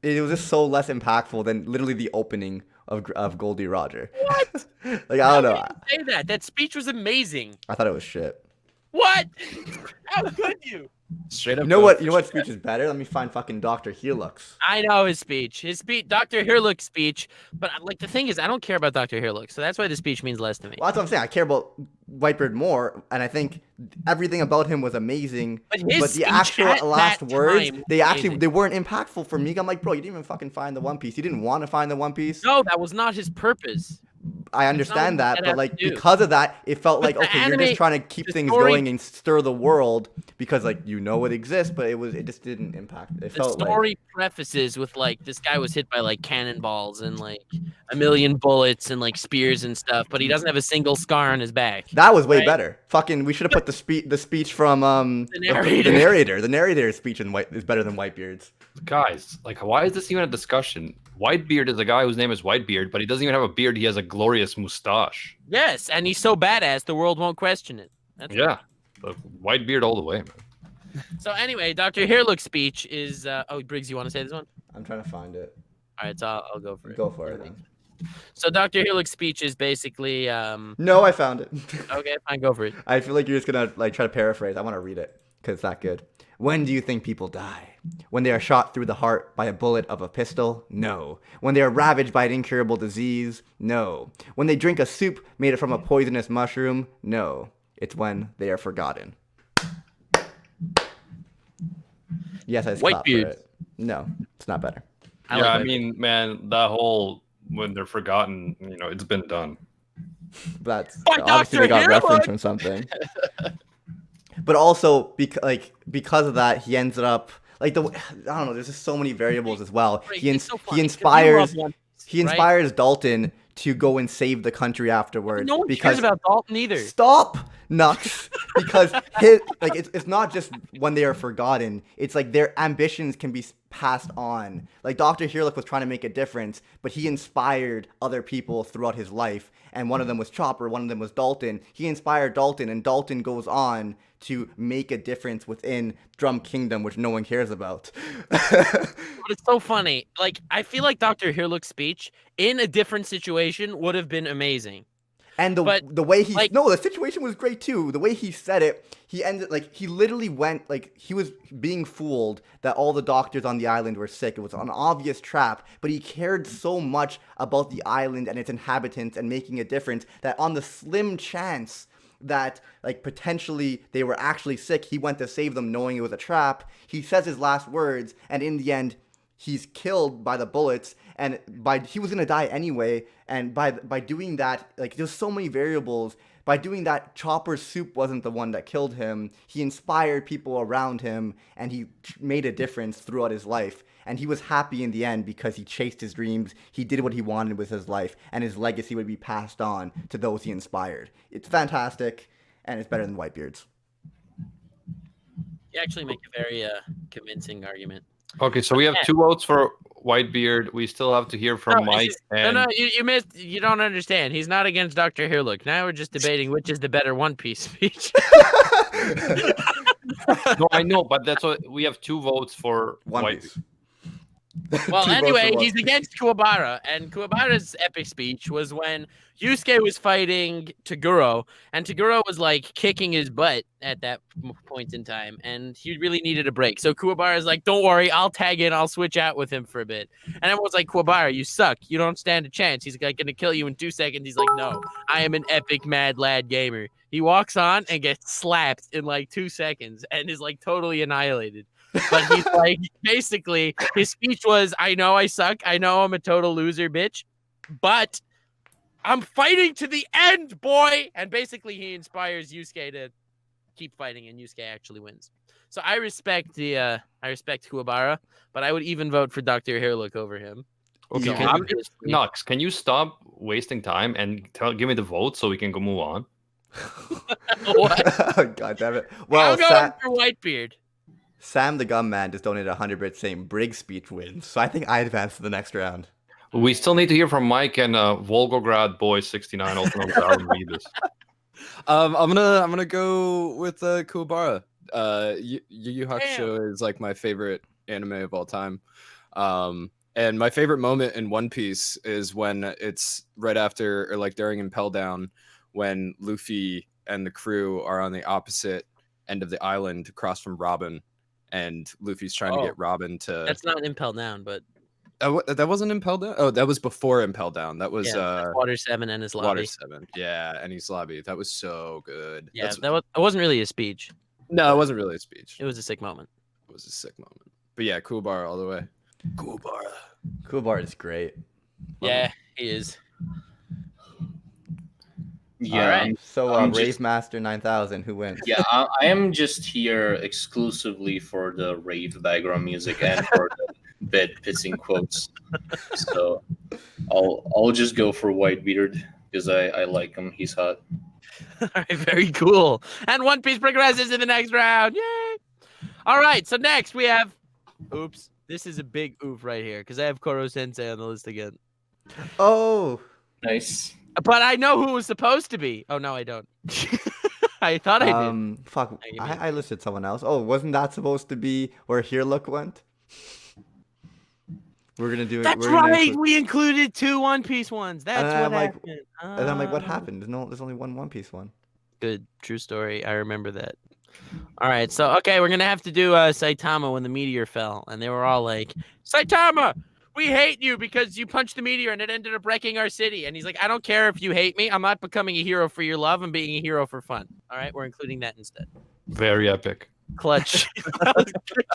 was just so less impactful than literally the opening of Goldie Roger. What? Like I don't know. Say that. That speech was amazing. I thought it was shit. What? How could you? Straight up. You know what speech is better? Let me find fucking Dr. Helix. I know his speech. Dr. Hirlook's speech. But the thing is, I don't care about Dr. Hirlook, so that's why the speech means less to me. Well, that's what I'm saying. I care about Whitebeard more, and I think everything about him was amazing. But his the speech actual at last that words, time they weren't impactful for me. I'm like, bro, you didn't even fucking find the One Piece. You didn't want to find the One Piece. No, that was not his purpose. I understand what that, that but has to do. because of that, it felt like the okay, you're anime- just trying to keep the things story- going and stir the world because it exists, but it just didn't impact. It The felt story prefaces with this guy was hit by cannonballs and a million bullets and spears and stuff, but he doesn't have a single scar on his back. that was way right? better. Fucking, we should have put the speech from narrator. the narrator. The narrator's speech is better than Whitebeard's. Guys, why is this even a discussion? Whitebeard is a guy whose name is Whitebeard, but he doesn't even have a beard. He has a glorious mustache. Yes, and he's so badass the world won't question it. That's Yeah, Whitebeard all the way, man. So anyway, Dr. Hairlook's speech is Briggs, you want to say this one? I'm trying to find it. All right, so I'll go for it. Go for it then. So Dr. Hairlook's speech is basically No, I found it. okay, fine, go for it. I feel like you're just gonna try to paraphrase. I want to read it because it's that good. When do you think people die? When they are shot through the heart by a bullet of a pistol? No. When they are ravaged by an incurable disease? No. When they drink a soup made from a poisonous mushroom? No. It's when they are forgotten. Yes, I just clapped for Whitebeard. it. No, it's not better. I Yeah, like I Whitebeard. mean, man, that whole when they're forgotten, it's been done. That's By obviously they Dr. got reference Hairlook! from something. But also because of that, he ends up I don't know. There's just so many variables as well. Briggs, He it's so funny, 'cause you inspires love One Piece, he right? inspires Dalton to go and save the country afterwards. No one because cares about Dalton either. Stop, Nux. because it's not just when they are forgotten. It's like their ambitions can be passed on. Like Dr. Hirlik was trying to make a difference, but he inspired other people throughout his life. And one of them was Chopper, one of them was Dalton. He inspired Dalton, and Dalton goes on to make a difference within Drum Kingdom, which no one cares about. But it's so funny. Like, I feel like Dr. Hirlik's speech in a different situation would have been amazing. And the way the situation was great too. The way he said it, he literally went like he was being fooled that all the doctors on the island were sick. It was an obvious trap, but he cared so much about the island and its inhabitants and making a difference that on the slim chance that like potentially they were actually sick, he went to save them knowing it was a trap. He says his last words, and in the end he's killed by the bullets, and he was gonna die anyway. And by doing that, like there's so many variables. By doing that, Chopper's soup wasn't the one that killed him. He inspired people around him, and he made a difference throughout his life. And he was happy in the end because he chased his dreams. He did what he wanted with his life, and his legacy would be passed on to those he inspired. It's fantastic, and it's better than Whitebeard's. You actually make a very convincing argument. Okay, so we have 2 votes for Whitebeard. We still have to hear from Mike. You missed. You don't understand. He's not against Dr. Hirlik. Now we're just debating which is the better One Piece speech. No, I know, but that's what we have 2 votes for One Piece. Well, anyway, he's against Kuwabara, and Kuwabara's epic speech was when Yusuke was fighting Toguro, and Toguro was like kicking his butt at that point in time, and he really needed a break. So Kuwabara's like, "Don't worry, I'll tag in, I'll switch out with him for a bit." And everyone's like, "Kuwabara, you suck. You don't stand a chance. He's like gonna kill you in 2 seconds." He's like, "No, I am an epic mad lad gamer." He walks on and gets slapped in like 2 seconds, and is like totally annihilated. But he's like, basically, his speech was, "I know I suck. I know I'm a total loser, bitch, but I'm fighting to the end, boy." And basically, he inspires Yusuke to keep fighting, and Yusuke actually wins. So I respect Kuwabara, but I would even vote for Dr. Hirlik over him. Okay, Knox, can you stop wasting time and give me the vote so we can go move on? What? Oh, God damn it. Well, I'm going for Whitebeard. Sam the Gum Man just donated 100 bits saying Briggs' speech wins. So I think I advance to the next round. We still need to hear from Mike and Volgograd Boy 69, also known as Alan Weebus. I'm gonna go with Kuwabara. Yu Yu Hakusho is like my favorite anime of all time. And my favorite moment in One Piece is when it's right after or like during Impel Down, when Luffy and the crew are on the opposite end of the island across from Robin, and Luffy's trying to get Robin to. That's not Impel Down, but that wasn't Impel Down. Oh, that was before Impel Down. That was Water 7 and his lobby. Water 7, yeah, and his lobby. That was so good. Yeah, it wasn't really a speech. No, it wasn't really a speech. It was a sick moment. It was a sick moment. But yeah, Kuwabara all the way. Kuwabara is great. Yeah, he is. Yeah. All right. So Rave Master 9000, who wins? Yeah, I am just here exclusively for the rave background music and for the bed pissing quotes. So I'll just go for Whitebeard because I like him. He's hot. All right, very cool. And One Piece progresses to the next round. Yay! All right, so next we have. Oops, this is a big oof right here because I have Koro Sensei on the list again. Oh, Nice. But I know who it was supposed to be. Oh no, I don't. I thought I did. Fuck, I listed someone else. Oh, wasn't that supposed to be where Hirlik went? We're gonna do it. That's right. We included 2 One Piece ones. That's what happened. And then I'm like, what happened? There's only one Piece one. Good, true story. I remember that. All right, so okay, we're gonna have to do Saitama when the meteor fell, and they were all like, "Saitama, we hate you because you punched the meteor and it ended up wrecking our city." And he's like, "I don't care if you hate me. I'm not becoming a hero for your love. I'm being a hero for fun." All right, we're including that instead. Very epic. Clutch.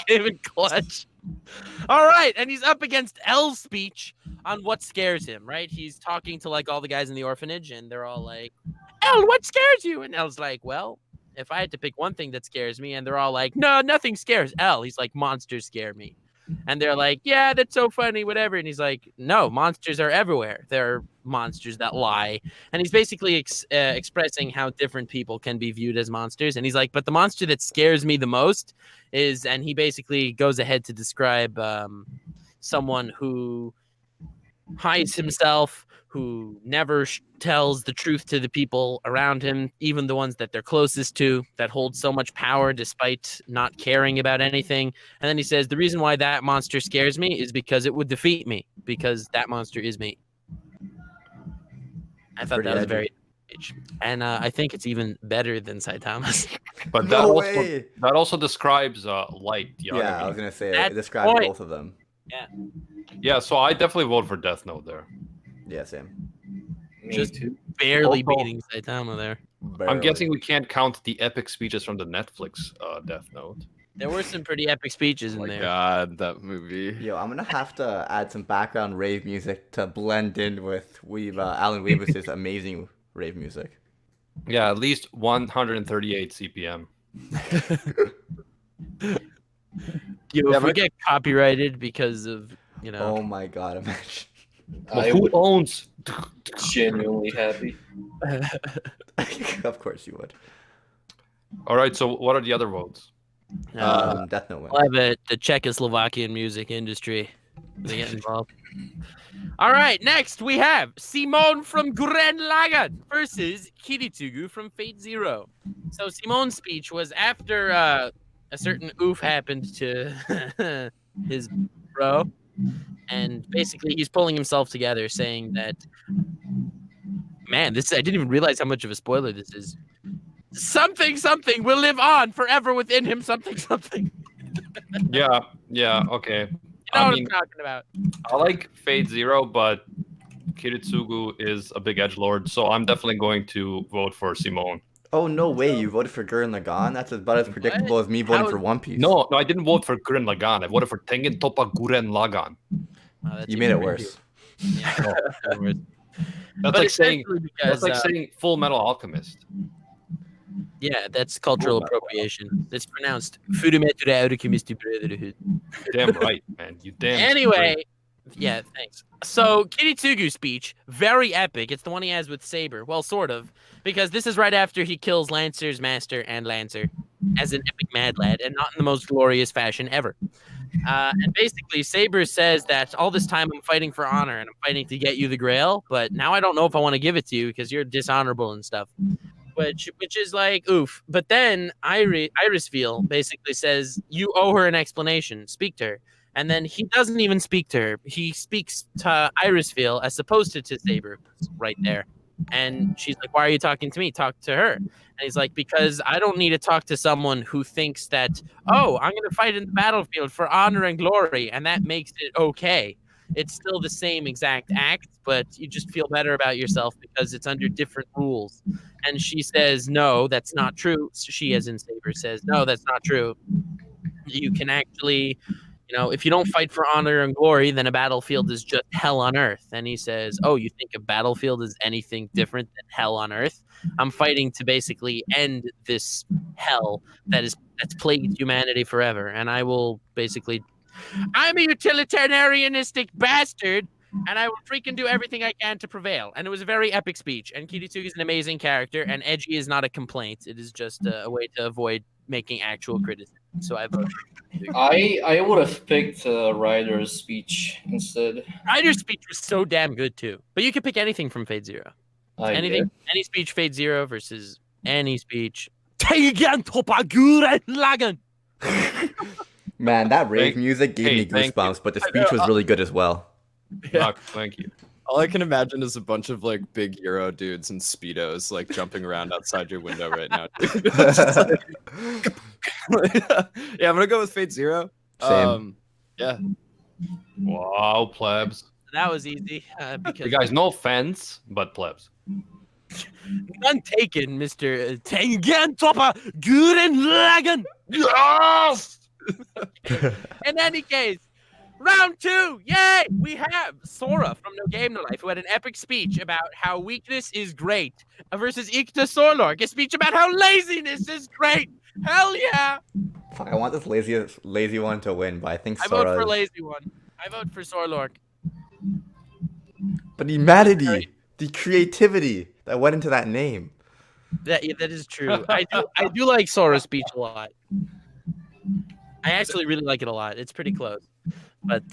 Even clutch. All right, and he's up against L's speech on what scares him, right? He's talking to like all the guys in the orphanage, and they're all like, "L, what scares you?" And L's like, "Well, if I had to pick one thing that scares me," and they're all like, "No, nothing scares L." He's like, "Monsters scare me." And they're like, yeah, that's so funny, whatever. And he's like, no, monsters are everywhere. There are monsters that lie. And he's basically expressing how different people can be viewed as monsters. And he's like, but the monster that scares me the most is, and he basically goes ahead to describe someone who hides himself, who never tells the truth to the people around him, even the ones that they're closest to, that hold so much power despite not caring about anything. And then he says, the reason why that monster scares me is because it would defeat me, because that monster is me. I thought that was very edgy. And I think it's even better than Saitama's. But No that way. also describes light. The Yeah, I enemy. was gonna say That's it describes point. both of them. Yeah, so I definitely vote for Death Note there. Yeah, same. Me Just too. barely Also- beating Saitama there. I'm Barely. guessing we can't count the epic speeches from the Netflix Death Note. There were some pretty epic speeches Oh in my there. god, that movie. Yo, I'm gonna have to add some background rave music to blend in with Alan Weebus' amazing rave music. Yeah, at least 138 CPM. Yo, Yeah, if we but- get copyrighted because of, Oh my god, imagine. But I who would owns? genuinely happy. Of course you would. All right, so what are the other votes? Death Note wins. I'll have it, the Czechoslovakian music industry. They get involved. All right, next we have Simone from Gurren Lagann versus Kiritsugu from Fate Zero. So Simone's speech was after a certain oof happened to his bro, and basically he's pulling himself together, saying that, man, I didn't even realize how much of a spoiler this is. Something will live on forever within him. Something. Yeah, okay. You know I what mean, I'm talking about. I like Fate Zero, but Kiritsugu is a big edgelord, so I'm definitely going to vote for Simone. Oh no way, you voted for Gurren Lagann? That's about as predictable as me voting How for is- One Piece. No, I didn't vote for Gurren Lagann. I voted for Tengen Toppa Gurren Lagann. Oh, that's You made it even worse. Yeah, that's worse. That's But like saying essentially because, saying Full Metal Alchemist. yeah, that's cultural appropriation. It's pronounced Furumeture Alchemist Brotherhood. Damn right, man. You damn. Anyway, straight. yeah, thanks. So Kiritsugu's speech, very epic. It's the one he has with Saber. Well, sort of, because this is right after he kills Lancer's master and Lancer as an epic mad lad, and not in the most glorious fashion ever. And basically, Saber says that all this time I'm fighting for honor and I'm fighting to get you the Grail, but now I don't know if I want to give it to you because you're dishonorable and stuff. Which is like oof. But then Irisfeel basically says you owe her an explanation. Speak to her. And then he doesn't even speak to her. He speaks to Irisfeel as opposed to Saber, who's right there. And she's like, "Why are you talking to me? Talk to her." And he's like, "Because I don't need to talk to someone who thinks that, oh, I'm going to fight in the battlefield for honor and glory, and that makes it okay. It's still the same exact act, but you just feel better about yourself because it's under different rules." And she says, "No, that's not true." So she, as in Saber, says, "No, that's not true. You can actually, if you don't fight for honor and glory, then a battlefield is just hell on earth." And he says, "Oh, you think a battlefield is anything different than hell on earth? I'm fighting to basically end this hell that's plagued humanity forever. And I will basically, I'm a utilitarianistic bastard, and I will freaking do everything I can to prevail." And it was a very epic speech. And Kiritsugu is an amazing character, and edgy is not a complaint. It is just a way to avoid making actual criticism. So I vote. I would have picked Ryder's speech instead. Ryder's speech was so damn good too. But you could pick anything from Fate Zero. Anything, any speech Fate Zero versus any speech. Tengen Toppa Gurren Lagann. Man, that rave Thank- music gave hey, me thank goosebumps, but the speech was really good as well. Doc, thank you. All I can imagine is a bunch of like big Euro dudes in Speedos like jumping around outside your window right now. Yeah, I'm gonna go with Fate Zero. Same. Yeah. Wow, plebs. That was easy because You guys, no offense, but plebs. none taken, Mr. Tengen Toppa Gurren Lagann. Yes! In any case, round 2, yay! We have Sora from No Game No Life, who had an epic speech about how weakness is great, versus Ikta Sorlork, a speech about how laziness is great. Hell yeah! Fuck, I want this lazy one to win, but I think I vote for Sora's. lazy one. I vote for Sorlork. But the humanity, the creativity that went into that name. That is true. I do like Sora's speech a lot. I actually really like it a lot. It's pretty close. But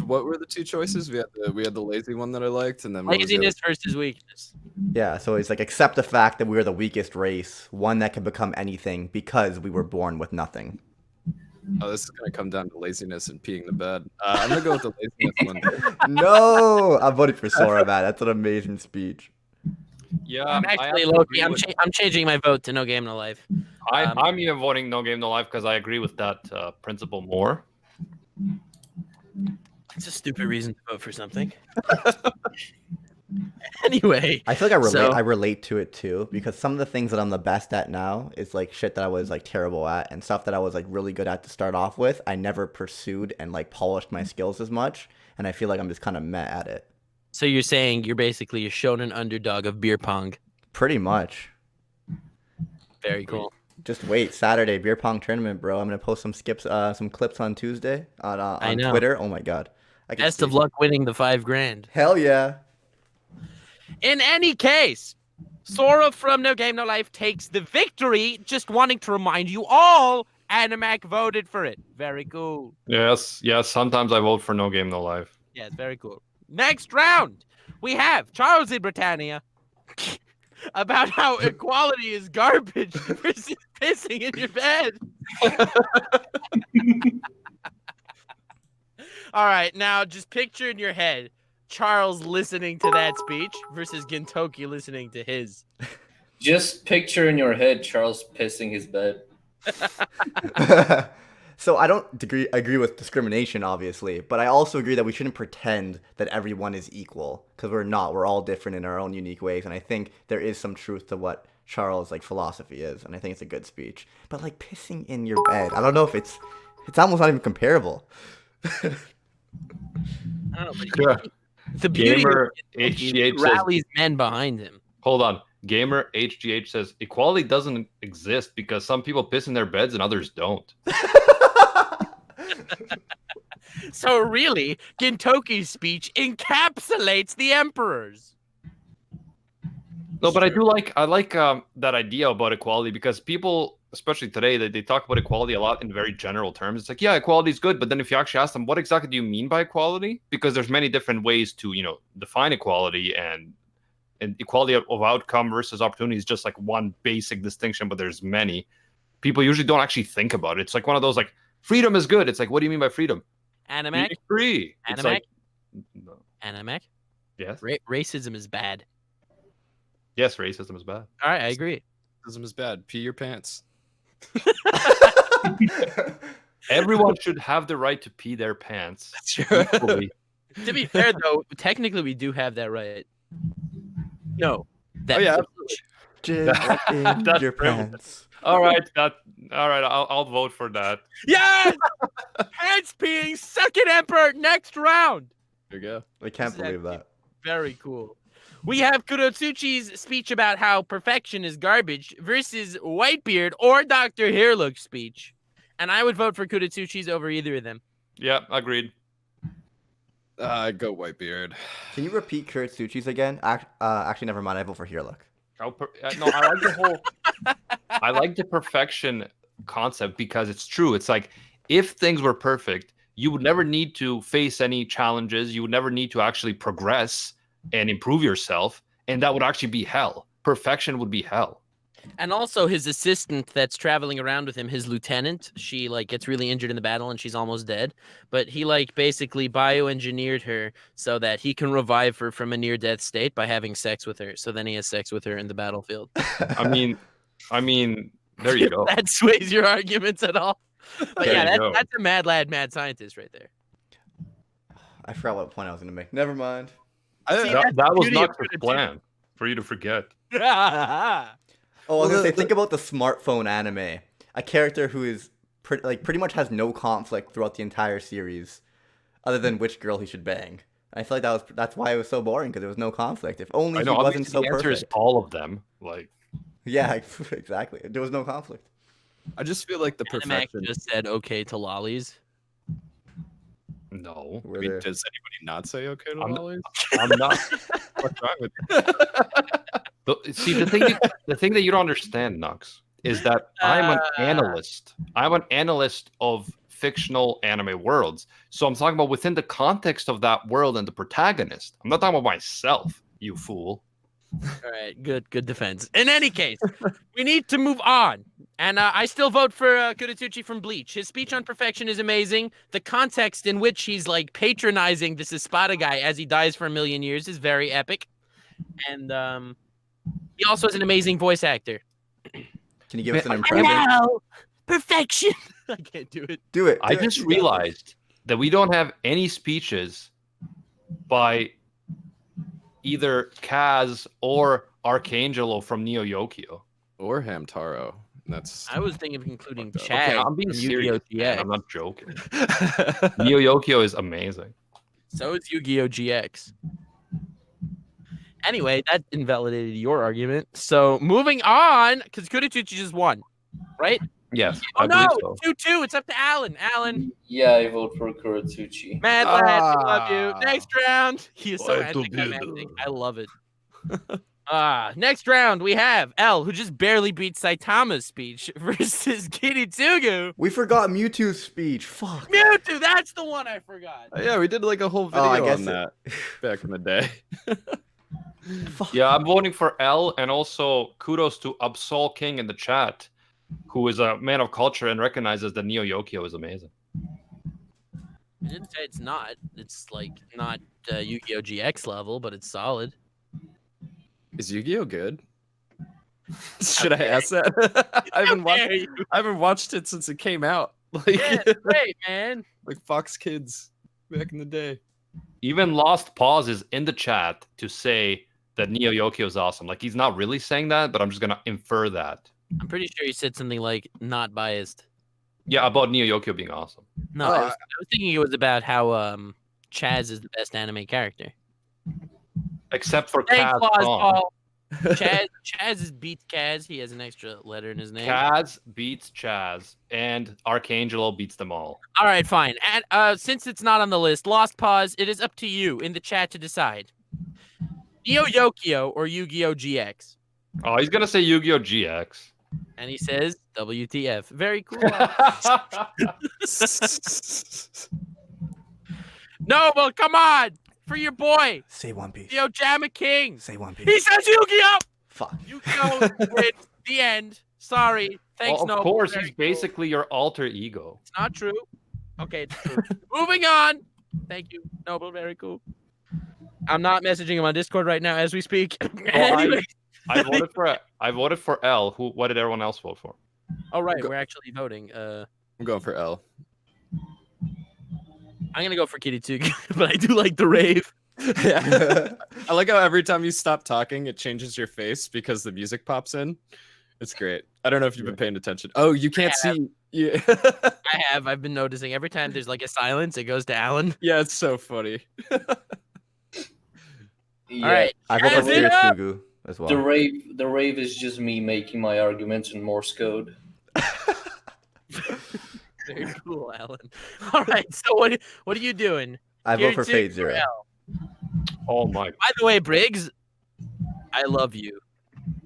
What were the two choices? We had the lazy one that I liked, and then what was the laziness versus weakness. Yeah, so it's like accept the fact that we are the weakest race, one that can become anything because we were born with nothing. Oh, this is gonna come down to laziness and peeing the bed. I'm gonna go with the laziness one. No, I'm voting for Sora, man. That's an amazing speech. Yeah, I'm I actually have to low-key. agree with- I'm changing my vote to No Game No Life. I'm even voting No Game No Life because I agree with that principle more. It's a stupid reason to vote for something. Anyway, I feel like So- I relate to it too because some of the things that I'm the best at now is like shit that I was like terrible at and stuff that I was like really good at to start off with. I never pursued and like polished my skills as much, and I feel like I'm just kind of meh at it. so you're saying you're basically a shonen underdog of beer pong. Pretty much. Very cool. Just wait, Saturday beer pong tournament, bro. I'm gonna post some clips on Tuesday I on know. Twitter. Oh my god. I can Best see. of luck winning the $5,000. Hell yeah. In any case, Sora from No Game No Life takes the victory. Just wanting to remind you all, Animac voted for it. Very cool. Yes. Sometimes I vote for No Game No Life. Yes, very cool. Next round, we have Charles in Britannia about how equality is garbage versus pissing in your bed. All right, now just picture in your head Charles listening to that speech versus Gintoki listening to his. Just picture in your head Charles pissing his bed. So I don't agree with discrimination, obviously, but I also agree that we shouldn't pretend that everyone is equal because we're not. We're all different in our own unique ways, and I think there is some truth to what Charles' like philosophy is, and I think it's a good speech. But like pissing in your bed, I don't know if it's almost not even comparable. I don't know, but Yeah. the beauty Gamer of it is he HGH says, rallies men behind him. hold on. Gamer HGH says equality doesn't exist because some people piss in their beds and others don't. So really, Gintoki's speech encapsulates the emperors. No, but I like that idea about equality because people, especially today, they talk about equality a lot in very general terms. It's like, yeah, equality is good, but then if you actually ask them, what exactly do you mean by equality? Because there's many different ways to, define equality, and equality of outcome versus opportunity is just like one basic distinction, but there's many. People usually don't actually think about it. It's like one of those like freedom is good. It's like, what do you mean by freedom? Animac? Being free. It's Animac? like, no. Animac? Yes. Racism is bad. Yes, racism is bad. All right, I agree. Racism is bad. Pee your pants. Everyone should have the right to pee their pants. equally. To be fair, though, technically we do have that right. No. That Oh, yeah, Jizz in That's your brilliant. pants. All right, I'll vote for that. Yes! Pants peeing, second emperor, next round. There you go. I can't This is believe actually that. Very cool. We have Kurotsuchi's speech about how perfection is garbage versus Whitebeard or Dr. Hairlook's speech. And I would vote for Kurotsuchi's over either of them. Yeah, agreed. Go Whitebeard. Can you repeat Kurt Suchi's again? Actually, never mind. I vote for Here Look. No, I like the whole. I like the perfection concept because it's true. It's like if things were perfect, you would never need to face any challenges. You would never need to actually progress and improve yourself, and that would actually be hell. Perfection would be hell. And also his assistant that's traveling around with him, his lieutenant, she like gets really injured in the battle and she's almost dead. But he like basically bioengineered her so that he can revive her from a near-death state by having sex with her. So then he has sex with her in the battlefield. I mean, there you go. That sways your arguments at all. But There yeah, you go. that's a mad lad, mad scientist right there. I forgot what point I was going to make. Never mind. See, That that's the was beauty not of the Kurotsuchi. plan for you to forget. Oh, I was Well, gonna say, think about the smartphone anime. A character who is pretty much has no conflict throughout the entire series, other than which girl he should bang. I feel like that's why it was so boring because there was no conflict. If only I he know. wasn't Obviously, so the answer perfect. is all of them. Like, Yeah, exactly. There was no conflict. I just feel like the Animax perfection. just said okay to lollies. No, I mean, does anybody not say okay to I'm- lollies? I'm not. What's wrong with you? See, the thing that you don't understand, Nux, is that I'm an analyst. I'm an analyst of fictional anime worlds. So I'm talking about within the context of that world and the protagonist. I'm not talking about myself, you fool. All right, good defense. In any case, we need to move on. And I still vote for Kuratsuchi from Bleach. His speech on perfection is amazing. The context in which he's like patronizing this Espada guy as he dies for a million years is very epic. And he also is an amazing voice actor. Can you give us an Man, impression? Hello, perfection. I can't do it. Do it. I do it, just you got this. realized that we don't have any speeches by either Kaz or Archangelo from Neo Yokio. Or Hamtaro. That's I was thinking of including Fucked up. Chad. Okay, I'm being from Yu-Gi-Oh! serious. Man. GX. I'm not joking. Neo Yokio is amazing. So is Yu-Gi-Oh! GX. Anyway, that invalidated your argument. So moving on, because Kuratsuchi just won, right? Yes, Oh I no, believe so. 2-2. It's up to Alan. Alan, Yeah, I vote for Kuratsuchi. mad lad, we love you. Ah. Next round. He is so Why to be anticlimactic. the- I love it. Next round we have L, who just barely beat Saitama's speech, versus Kiritsugu. We forgot Mewtwo's speech. Fuck. Mewtwo, that's the one I forgot. yeah, we did like a whole video Oh, I guess on that back in the day. Fuck. Yeah, I'm voting for L, and also kudos to Absol King in the chat, who is a man of culture and recognizes that Neo Yokio is amazing. I didn't say it's not. It's like not Yu-Gi-Oh! GX level, but it's solid. Is Yu-Gi-Oh good? Should I ask that? I haven't watched it since it came out. Like, Yeah, it's great, man. like Fox Kids back in the day. Even Lost Pause is in the chat to say that Neo Yokio is awesome. Like, he's not really saying that, but I'm just gonna infer that. I'm pretty sure he said something like not biased. Yeah, about Neo Yokio being awesome. No, Oh, I was thinking it was about how Chaz is the best anime character. Except for Thanks, Kaz. Laws Kong. Paul. Chaz beats Kaz. He has an extra letter in his name. Kaz beats Chaz, and Archangelo beats them all. All right, fine. And since it's not on the list, Lost Pause, it is up to you in the chat to decide. Neo Yokio or Yu-Gi-Oh! GX? Oh, he's gonna say Yu-Gi-Oh! GX. And he says WTF. Very cool. No, well, come on. For your boy, Say One Piece. the Ojama King. Say One Piece. He says Yu-Gi-Oh! Fuck. Yu-Gi-Oh! wins. The end. Sorry. Thanks, Well, of Noble. course, Very he's cool. basically your alter ego. It's not true. Okay, it's true. Moving on. Thank you, Noble. Very cool. I'm not messaging him on Discord right now as we speak. Anyway. I voted for L. What did everyone else vote for? All right, we're actually voting. I'm going for L. I'm gonna go for Kiritsugu, but I do like the rave. Yeah. I like how every time you stop talking, it changes your face because the music pops in. It's great. I don't know if you've been paying attention. Oh, you can't see. Yeah. I've been noticing every time there's like a silence, it goes to Alan. Yeah, it's so funny. Yeah, All right, I vote for Jazz it up! Kiritsugu as well. the rave is just me making my arguments in Morse code. Very cool, Alan. All right, so what are you doing? I vote for Kiritsugu Fate or Zero. L? Oh my! By the way, Briggs, I love you.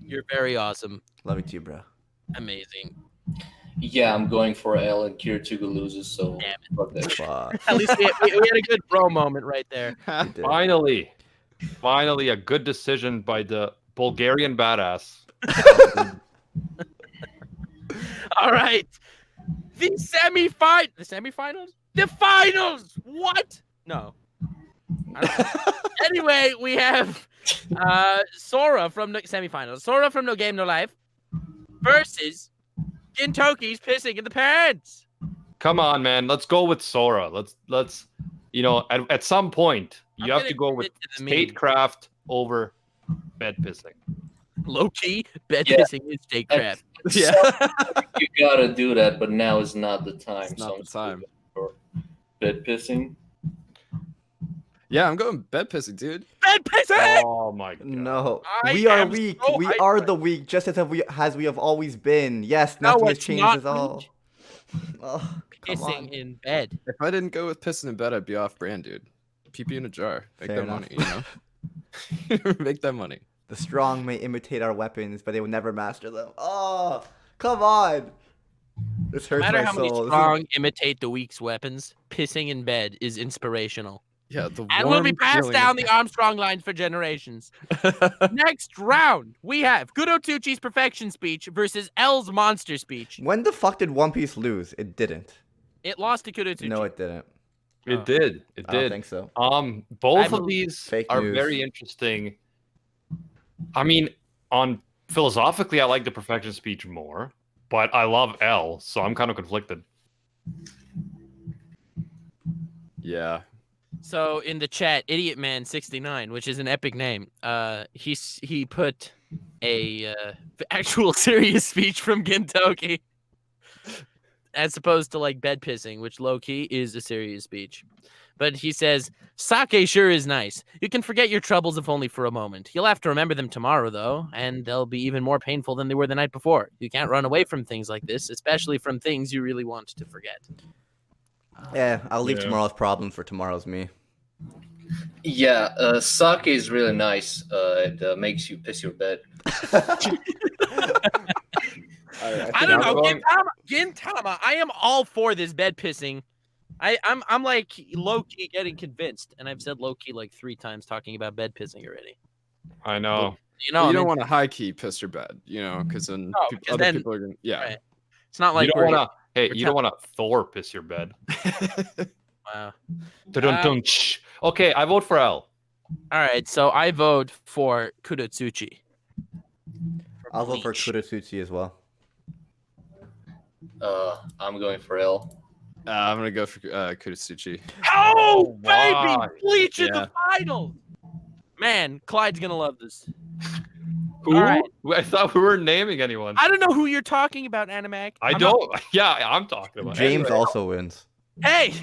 You're very awesome. Love you too, bro. Amazing. Yeah, I'm going for L and Kiritugu loses, so Damn fuck that shit. Fuck. At least we had a good bro moment right there. You did. Finally, a good decision by the Bulgarian badass. All right. The semifinals? The finals! What? No. I don't know. Anyway, we have Sora from the semifinals. Sora from No Game No Life versus Gintoki's pissing in the pants. Come on, man. Let's go with Sora. Let's at some point I'm you have gonna to go with commit to the meme. statecraft over bed pissing. Low key, bed Yeah. pissing is statecraft. Yeah. You gotta do that, but now is not the time. It's not I'm the time. For bed pissing. Yeah, I'm going bed pissing, dude. Bed bed pissing. Oh my god. No, I we are am weak. so We hyped are right the weak, just as we have always been. Yes, No, nothing has it's changed not at all. weak. Oh, come Pissing on. in bed. If I didn't go with pissing in bed, I'd be off brand, dude. PP in a jar. Make Fair that enough. money, you know? Make that money. The strong may imitate our weapons, but they will never master them. Oh, come on. This No hurts matter my how many soul. strong imitate the weak's weapons, pissing in bed is inspirational. Yeah, the And will be warm passed feeling down the Armstrong line for generations. Next round, we have Kudotuchi's perfection speech versus L's monster speech. When the fuck did One Piece lose? It didn't. It lost to Kudotuchi. No, it didn't. It did. It I don't did. think so. Both I of these Fake are news. very interesting. I mean, on philosophically, I like the perfection speech more, but I love L, so I'm kind of conflicted. Yeah. So in the chat, Idiot Man 69, which is an epic name, he put a actual serious speech from Gintoki, as opposed to like bed pissing, which low key is a serious speech. But he says, "Sake sure is nice. You can forget your troubles if only for a moment. You'll have to remember them tomorrow, though, and they'll be even more painful than they were the night before. You can't run away from things like this, especially from things you really want to forget." Yeah, I'll leave Yeah. tomorrow's problem for tomorrow's me. Yeah, sake is really nice. It makes you piss your bed. I don't know, Gintama. I am all for this bed pissing. I'm like low key getting convinced, and I've said low key like 3 times talking about bed pissing already. I know. You know, Well, you I'm don't in- want to high key piss your bed, you know, because then No, because other then- people are going to. Yeah. right. It's not like you don't we're want to. Hey, we're you don't want to Thor piss your bed. wow. Dun-dun-dun-ch. Okay, I vote for L. All right, so I vote for Kudotsuchi. I'll vote for Bleach. Kurotsuchi as well. I'm going for L. I'm going to go for Kudasuchi. Oh, baby! why? Bleach in Yeah. the finals! Man, Clyde's gonna love this. Who? All right. I thought we weren't naming anyone. I don't know who you're talking about, Animac. I I'm don't. Yeah, I'm talking about. James Anyway, also wins. Not... Hey!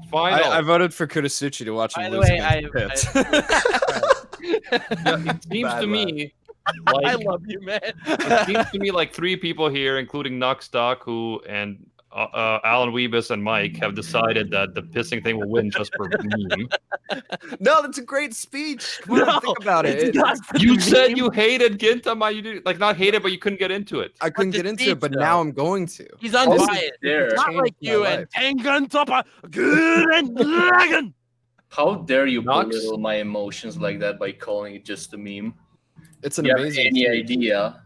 final. I voted for Kudasuchi to watch By him the lose way, against Pitt. It seems Bad to luck. me I like love you, man. it seems to me like 3 people here, including Nuxdoc, who and Alan Weebus and Mike, have decided that the pissing thing will win just for meme. No, that's a great speech. Come on, No, think about it. it's not for You the said meme. you hated Gintama. You did, like not hate it, but you couldn't get into it. I couldn't the get into speech, it, but though. now I'm going to. He's This is unbiased. there. Not changed like my you life. and Tengen Toppa, good and dragon. How dare you Knox? belittle my emotions like that by calling it just a meme? It's an You have amazing. any speech. idea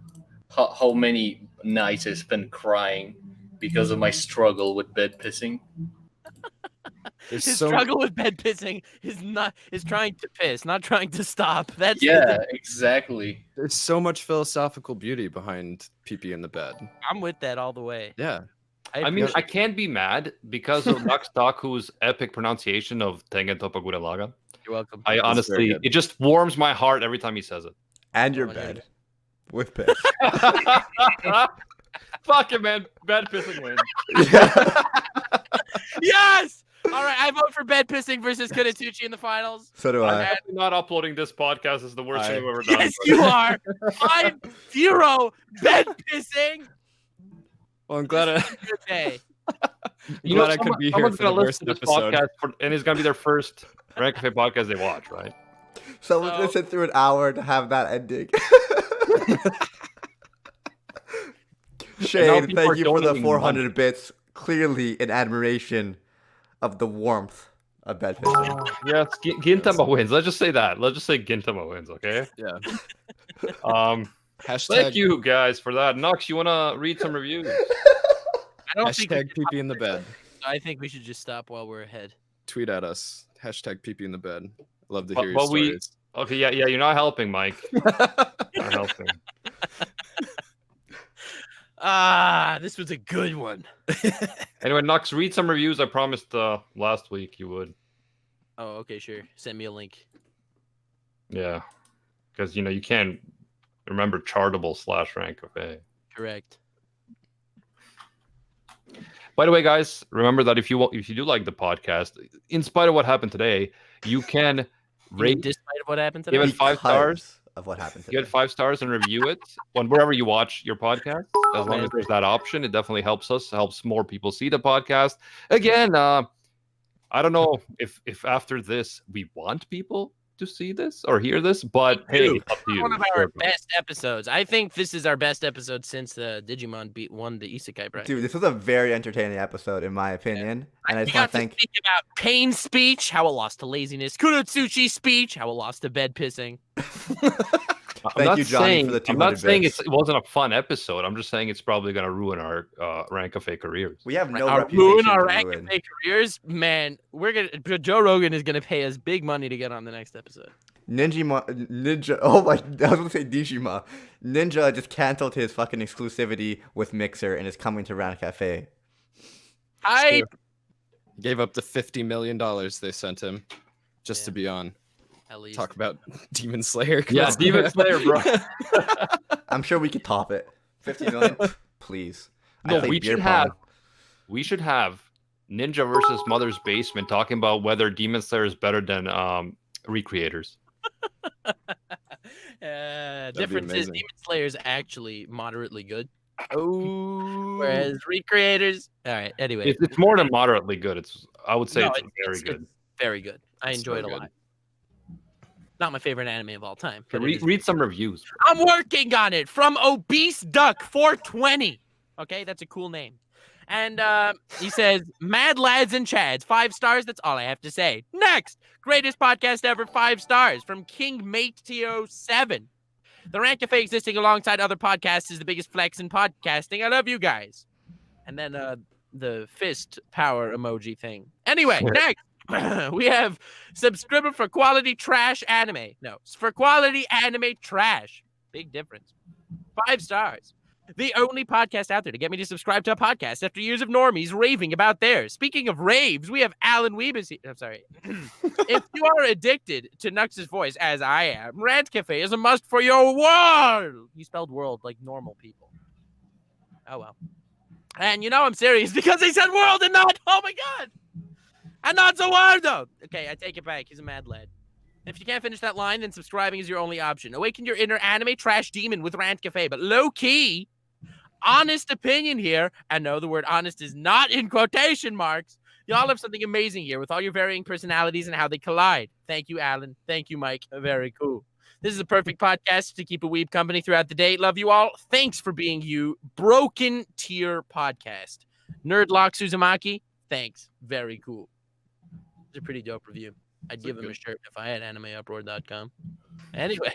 how many nights I spent crying because of my struggle with bed pissing? There's His so struggle with bed pissing is trying to piss, not trying to stop. That's Yeah, exactly. there's so much philosophical beauty behind pee in the bed. I'm with that all the way. Yeah. I mean, I appreciate can't be mad because of Nuxdoc, whose epic pronunciation of Tengen Toppa Gurren Lagann. it. You're welcome. I very honestly, good. it just warms my heart every time he says it. And your Oh, yeah. bed. With piss. Fuck it, man. Bad pissing wins. Yes. All right, I vote for bed pissing versus Kudatsuchi in the finals. So do I'm I. definitely not uploading this podcast. It's the worst thing I've ever done. Yes, you are. 5-0 bed pissing. Well, I'm glad I, Good day. You glad know, I could be here someone's for gonna the listen worst to this episode. podcast, and it's gonna be their first Rant Cafe podcast they watch, right? Someone's So- gonna sit through an hour to have that ending. Shane, people are thank you for the donating 400 bits. Clearly in admiration of the warmth of bed pissing. Yes, Gintama wins. Let's just say that. Let's just say Gintama wins, okay? yeah. Thank Hashtag you guys for that. Nux, you wanna read some reviews? I don't think. hashtag pee in the bed. I think we should just stop while we're ahead. Tweet at us. Hashtag pee in the bed. Love to But- hear your but we- stories. Okay, yeah, you're not helping, Mike. Not helping. This was a good one. Anyway, Nux, read some reviews. I promised last week you would. Oh, okay, sure. Send me a link. Yeah, because you can't remember Chartable/Rant Cafe. Correct. By the way, guys, remember that if you do like the podcast, in spite of what happened today, you can You mean despite of what happened today? Give it 5 stars. Because of what happened today. Give it 5 stars and review it on wherever you watch your podcast. As long as there's that option, it definitely helps us. Helps more people see the podcast. Again, I don't know if after this we want people to see this or hear this, but hey, it's up to you. One of our best episodes. I think this is our best episode since the Digimon won the Isekai prize. Dude, this was a very entertaining episode, in my opinion. And I just We want got to thank. speak about pain speech, how it lost to laziness. Kurotsuchi speech, how it lost to bed pissing. Thank you, Johnny, for the 200 I'm not saying bits. it wasn't a fun episode. I'm just saying it's probably going to ruin our Rant Cafe careers. We have no Our reputation ruin our to rank ruin. careers, man. Joe Rogan is gonna pay us big money to get on the next episode. Ninja. Oh my! I was gonna say Dijima. Ninja just canceled his fucking exclusivity with Mixer and is coming to Rant Cafe. I Gave up the $50 million they sent him just to Yeah. be on. at least Talk about Demon Slayer. Yeah, Demon Slayer, bro. I'm sure we could top it. 50 million, please. I No, play we beer should pong. have. We should have Ninja versus Mother's Basement talking about whether Demon Slayer is better than Recreators. difference is amazing. Demon Slayer is actually moderately good, Oh, whereas Recreators. All right. Anyway, It's more than moderately good. I would say No, it's very good. It's very good. I It's enjoy so it a good. lot. Not my favorite anime of all time. But it Read, is- read some reviews. I'm working on it from Obese Duck 420. Okay, that's a cool name. And he says, Mad Lads and Chads, 5 stars. That's all I have to say. Next, greatest podcast ever, 5 stars from King Mate TO7. The Rant Cafe existing alongside other podcasts is the biggest flex in podcasting. I love you guys. And then the fist power emoji thing. Anyway, next. We have subscriber for quality trash anime. No, it's for quality anime trash. Big difference. 5 stars. The only podcast out there to get me to subscribe to a podcast after years of normies raving about theirs. Speaking of raves, we have Alan Weebus here. I'm sorry. If you are addicted to Nux's voice, as I am, Rant Cafe is a must for your world. He spelled world like normal people. Oh, well. And you know I'm serious because he said world and not, oh my God. And not so world, though. Okay, I take it back. He's a mad lad. If you can't finish that line, then subscribing is your only option. Awaken your inner anime trash demon with Rant Cafe. But low-key, honest opinion here, and no, the word honest is not in quotation marks. Y'all have something amazing here with all your varying personalities and how they collide. Thank you, Alan. Thank you, Mike. Very cool. This is a perfect podcast to keep a weeb company throughout the day. Love you all. Thanks for being you. Broken Tier Podcast. Nerdlock Suzumaki, thanks. Very cool. It's a pretty dope review. I'd give him a shirt if I had animeuproar.com. Anyway.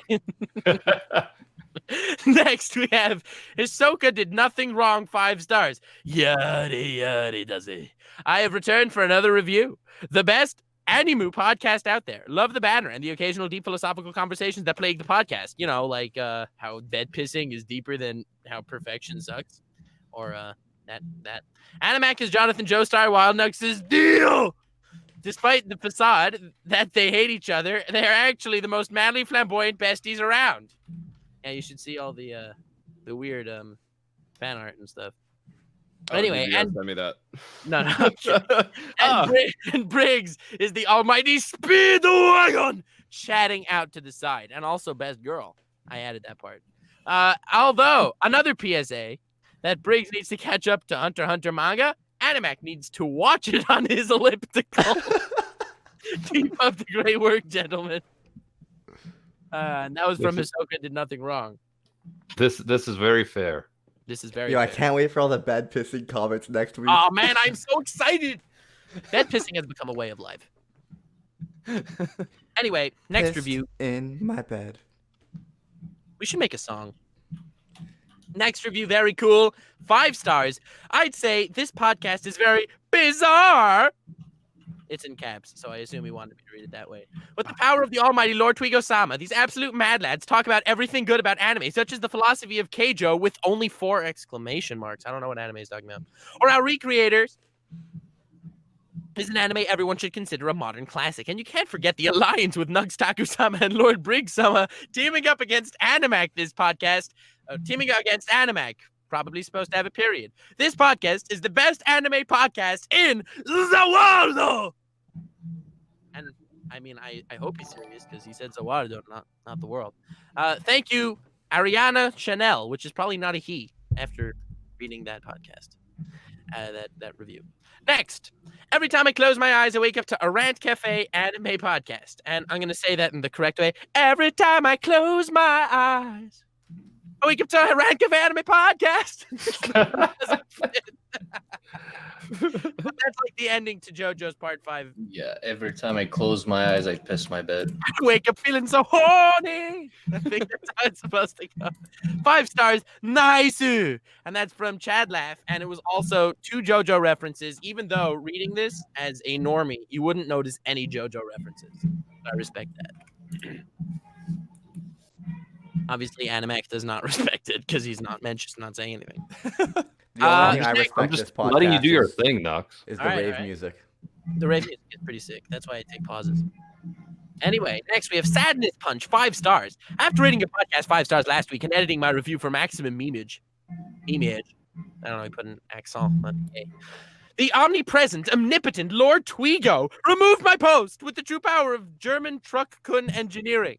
Next, we have Hisoka did nothing wrong, 5 stars. Yadi yadi does he. I have returned for another review. The best anime podcast out there. Love the banner and the occasional deep philosophical conversations that plague the podcast. You know, like how bed pissing is deeper than how perfection sucks. Or that. Animac is Jonathan Joestar, Wild Nux is Deal. Despite the facade that they hate each other, they are actually the most manly, flamboyant besties around. Yeah, you should see all the weird fan art and stuff. Anyway, and send me that. no, and Briggs is the almighty Speedwagon chatting out to the side, and also best girl. I added that part. Although another PSA that Briggs needs to catch up to Hunter x Hunter manga. Animac needs to watch it on his elliptical. Keep up the great work, gentlemen. And that was from Hisoka did nothing wrong. This is very fair. This is very Yo, I fair. can't wait for all the bed pissing comments next week. Oh man, I'm so excited. Bed pissing has become a way of life. Anyway, next Pissed review. in my bed. We should make a song. Next review, very cool. 5 stars. I'd say this podcast is very bizarre. It's in caps, so I assume he wanted me to read it that way. With the power of the almighty Lord Twigo-sama, these absolute mad lads talk about everything good about anime, such as the philosophy of Keijo with only 4 exclamation marks. I don't know what anime is talking about. Or how Recreators is an anime everyone should consider a modern classic. And you can't forget the alliance with Nugs Taku-sama and Lord Briggs-sama teaming up against Animac this podcast. Teaming up against Animac. Probably supposed to have a period. This podcast is the best anime podcast in the world. And I mean, I hope he's serious because he said Zawardo, not the world. Thank you, Ariana Chanel, which is probably not a he after reading that podcast, that review. Next, every time I close my eyes, I wake up to a Rant Cafe anime podcast. And I'm going to say that in the correct way. Every time I close my eyes, I wake up to a Rant Cafe anime podcast. That's like the ending to JoJo's Part 5. Yeah, every time I close my eyes, I piss my bed. I wake up feeling so horny. I think that's how it's supposed to go. 5 stars, nice. And that's from Chad Laugh. And it was also 2 JoJo references, even though reading this as a normie, you wouldn't notice any JoJo references. I respect that. Obviously, Animac does not respect it because he's not saying anything. The only thing I I'm respect just this podcast letting you do your thing, Nux. is the All right, rave all right. music. The rave music is pretty sick. That's why I take pauses. Anyway, next we have Sadness Punch, 5 stars. After reading your podcast 5 stars last week and editing my review for maximum memeage. I don't know, I put an accent on A. The omnipresent, omnipotent Lord Twigo removed my post with the true power of German truck-kun engineering.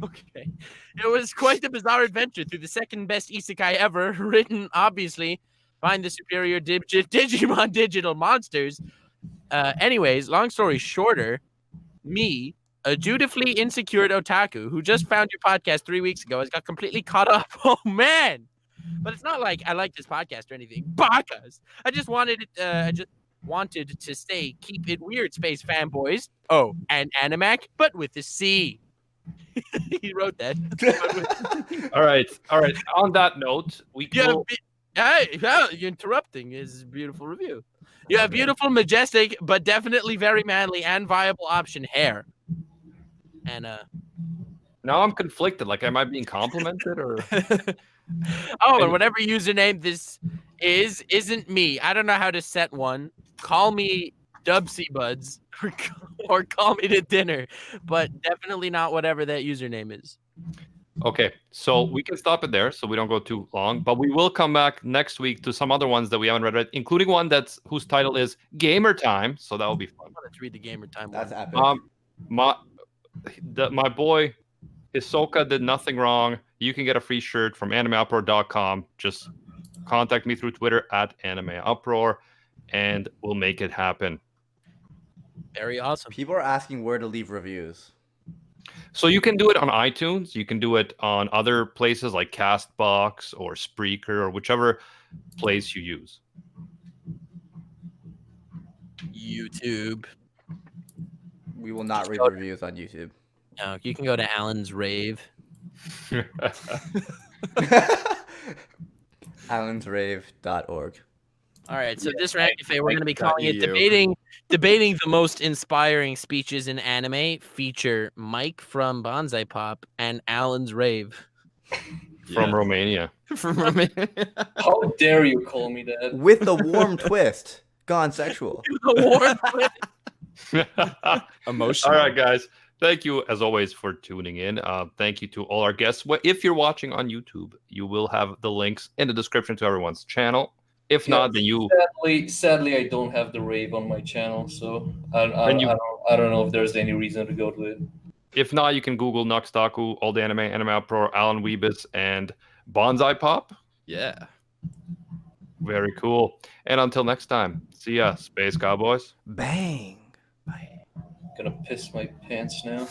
Okay. It was quite a bizarre adventure through the second best isekai ever, written, obviously, find the superior Digimon digital monsters. Anyways, long story shorter, me, a dutifully insecure otaku who just found your podcast 3 weeks ago, has got completely caught up. Oh, man. But it's not like I like this podcast or anything. Bakas. I just wanted to say, keep it weird, space fanboys. Oh, and Animac, but with a C. He wrote that. All right. On that note, we go. You're interrupting his beautiful review. You have beautiful, majestic, but definitely very manly and viable option hair. And Now I'm conflicted. Like, am I being complimented or? and whatever username this isn't me. I don't know how to set one. Call me Dubsy Buds or call me to dinner, but definitely not whatever that username is. Okay, so we can stop it there so we don't go too long, but we will come back next week to some other ones that we haven't read, including one whose title is Gamer Time, so that will be fun. Let's read the Gamer Time That's one. epic. My boy Hisoka did nothing wrong. You can get a free shirt from animeuproar.com. Just contact me through Twitter at animeuproar, and we'll make it happen. Very awesome. People are asking where to leave reviews. So you can do it on iTunes. You can do it on other places like Castbox or Spreaker or whichever place you use. YouTube. We will not read reviews on YouTube. No, you can go to Alan's Rave. allensrave.org. All right, so this Rant Cafe, we're going to be calling it .eu. debating the most inspiring speeches in anime. Feature Mike from Bonsai Pop and Alan's Rave From Romania. from Romania. How dare you call me that? With a warm twist. Gone sexual. The warm Emotional. All right, guys. Thank you, as always, for tuning in. Thank you to all our guests. If you're watching on YouTube, you will have the links in the description to everyone's channel. If not, then you... Sadly, I don't have the rave on my channel, so I don't know if there's any reason to go to it. If not, you can Google Nuxtaku, All the Anime, Anime Outro, Alan Weebus, and Bonsai Pop. Yeah. Very cool. And until next time, see ya, Space Cowboys. Bang. Gonna piss my pants now.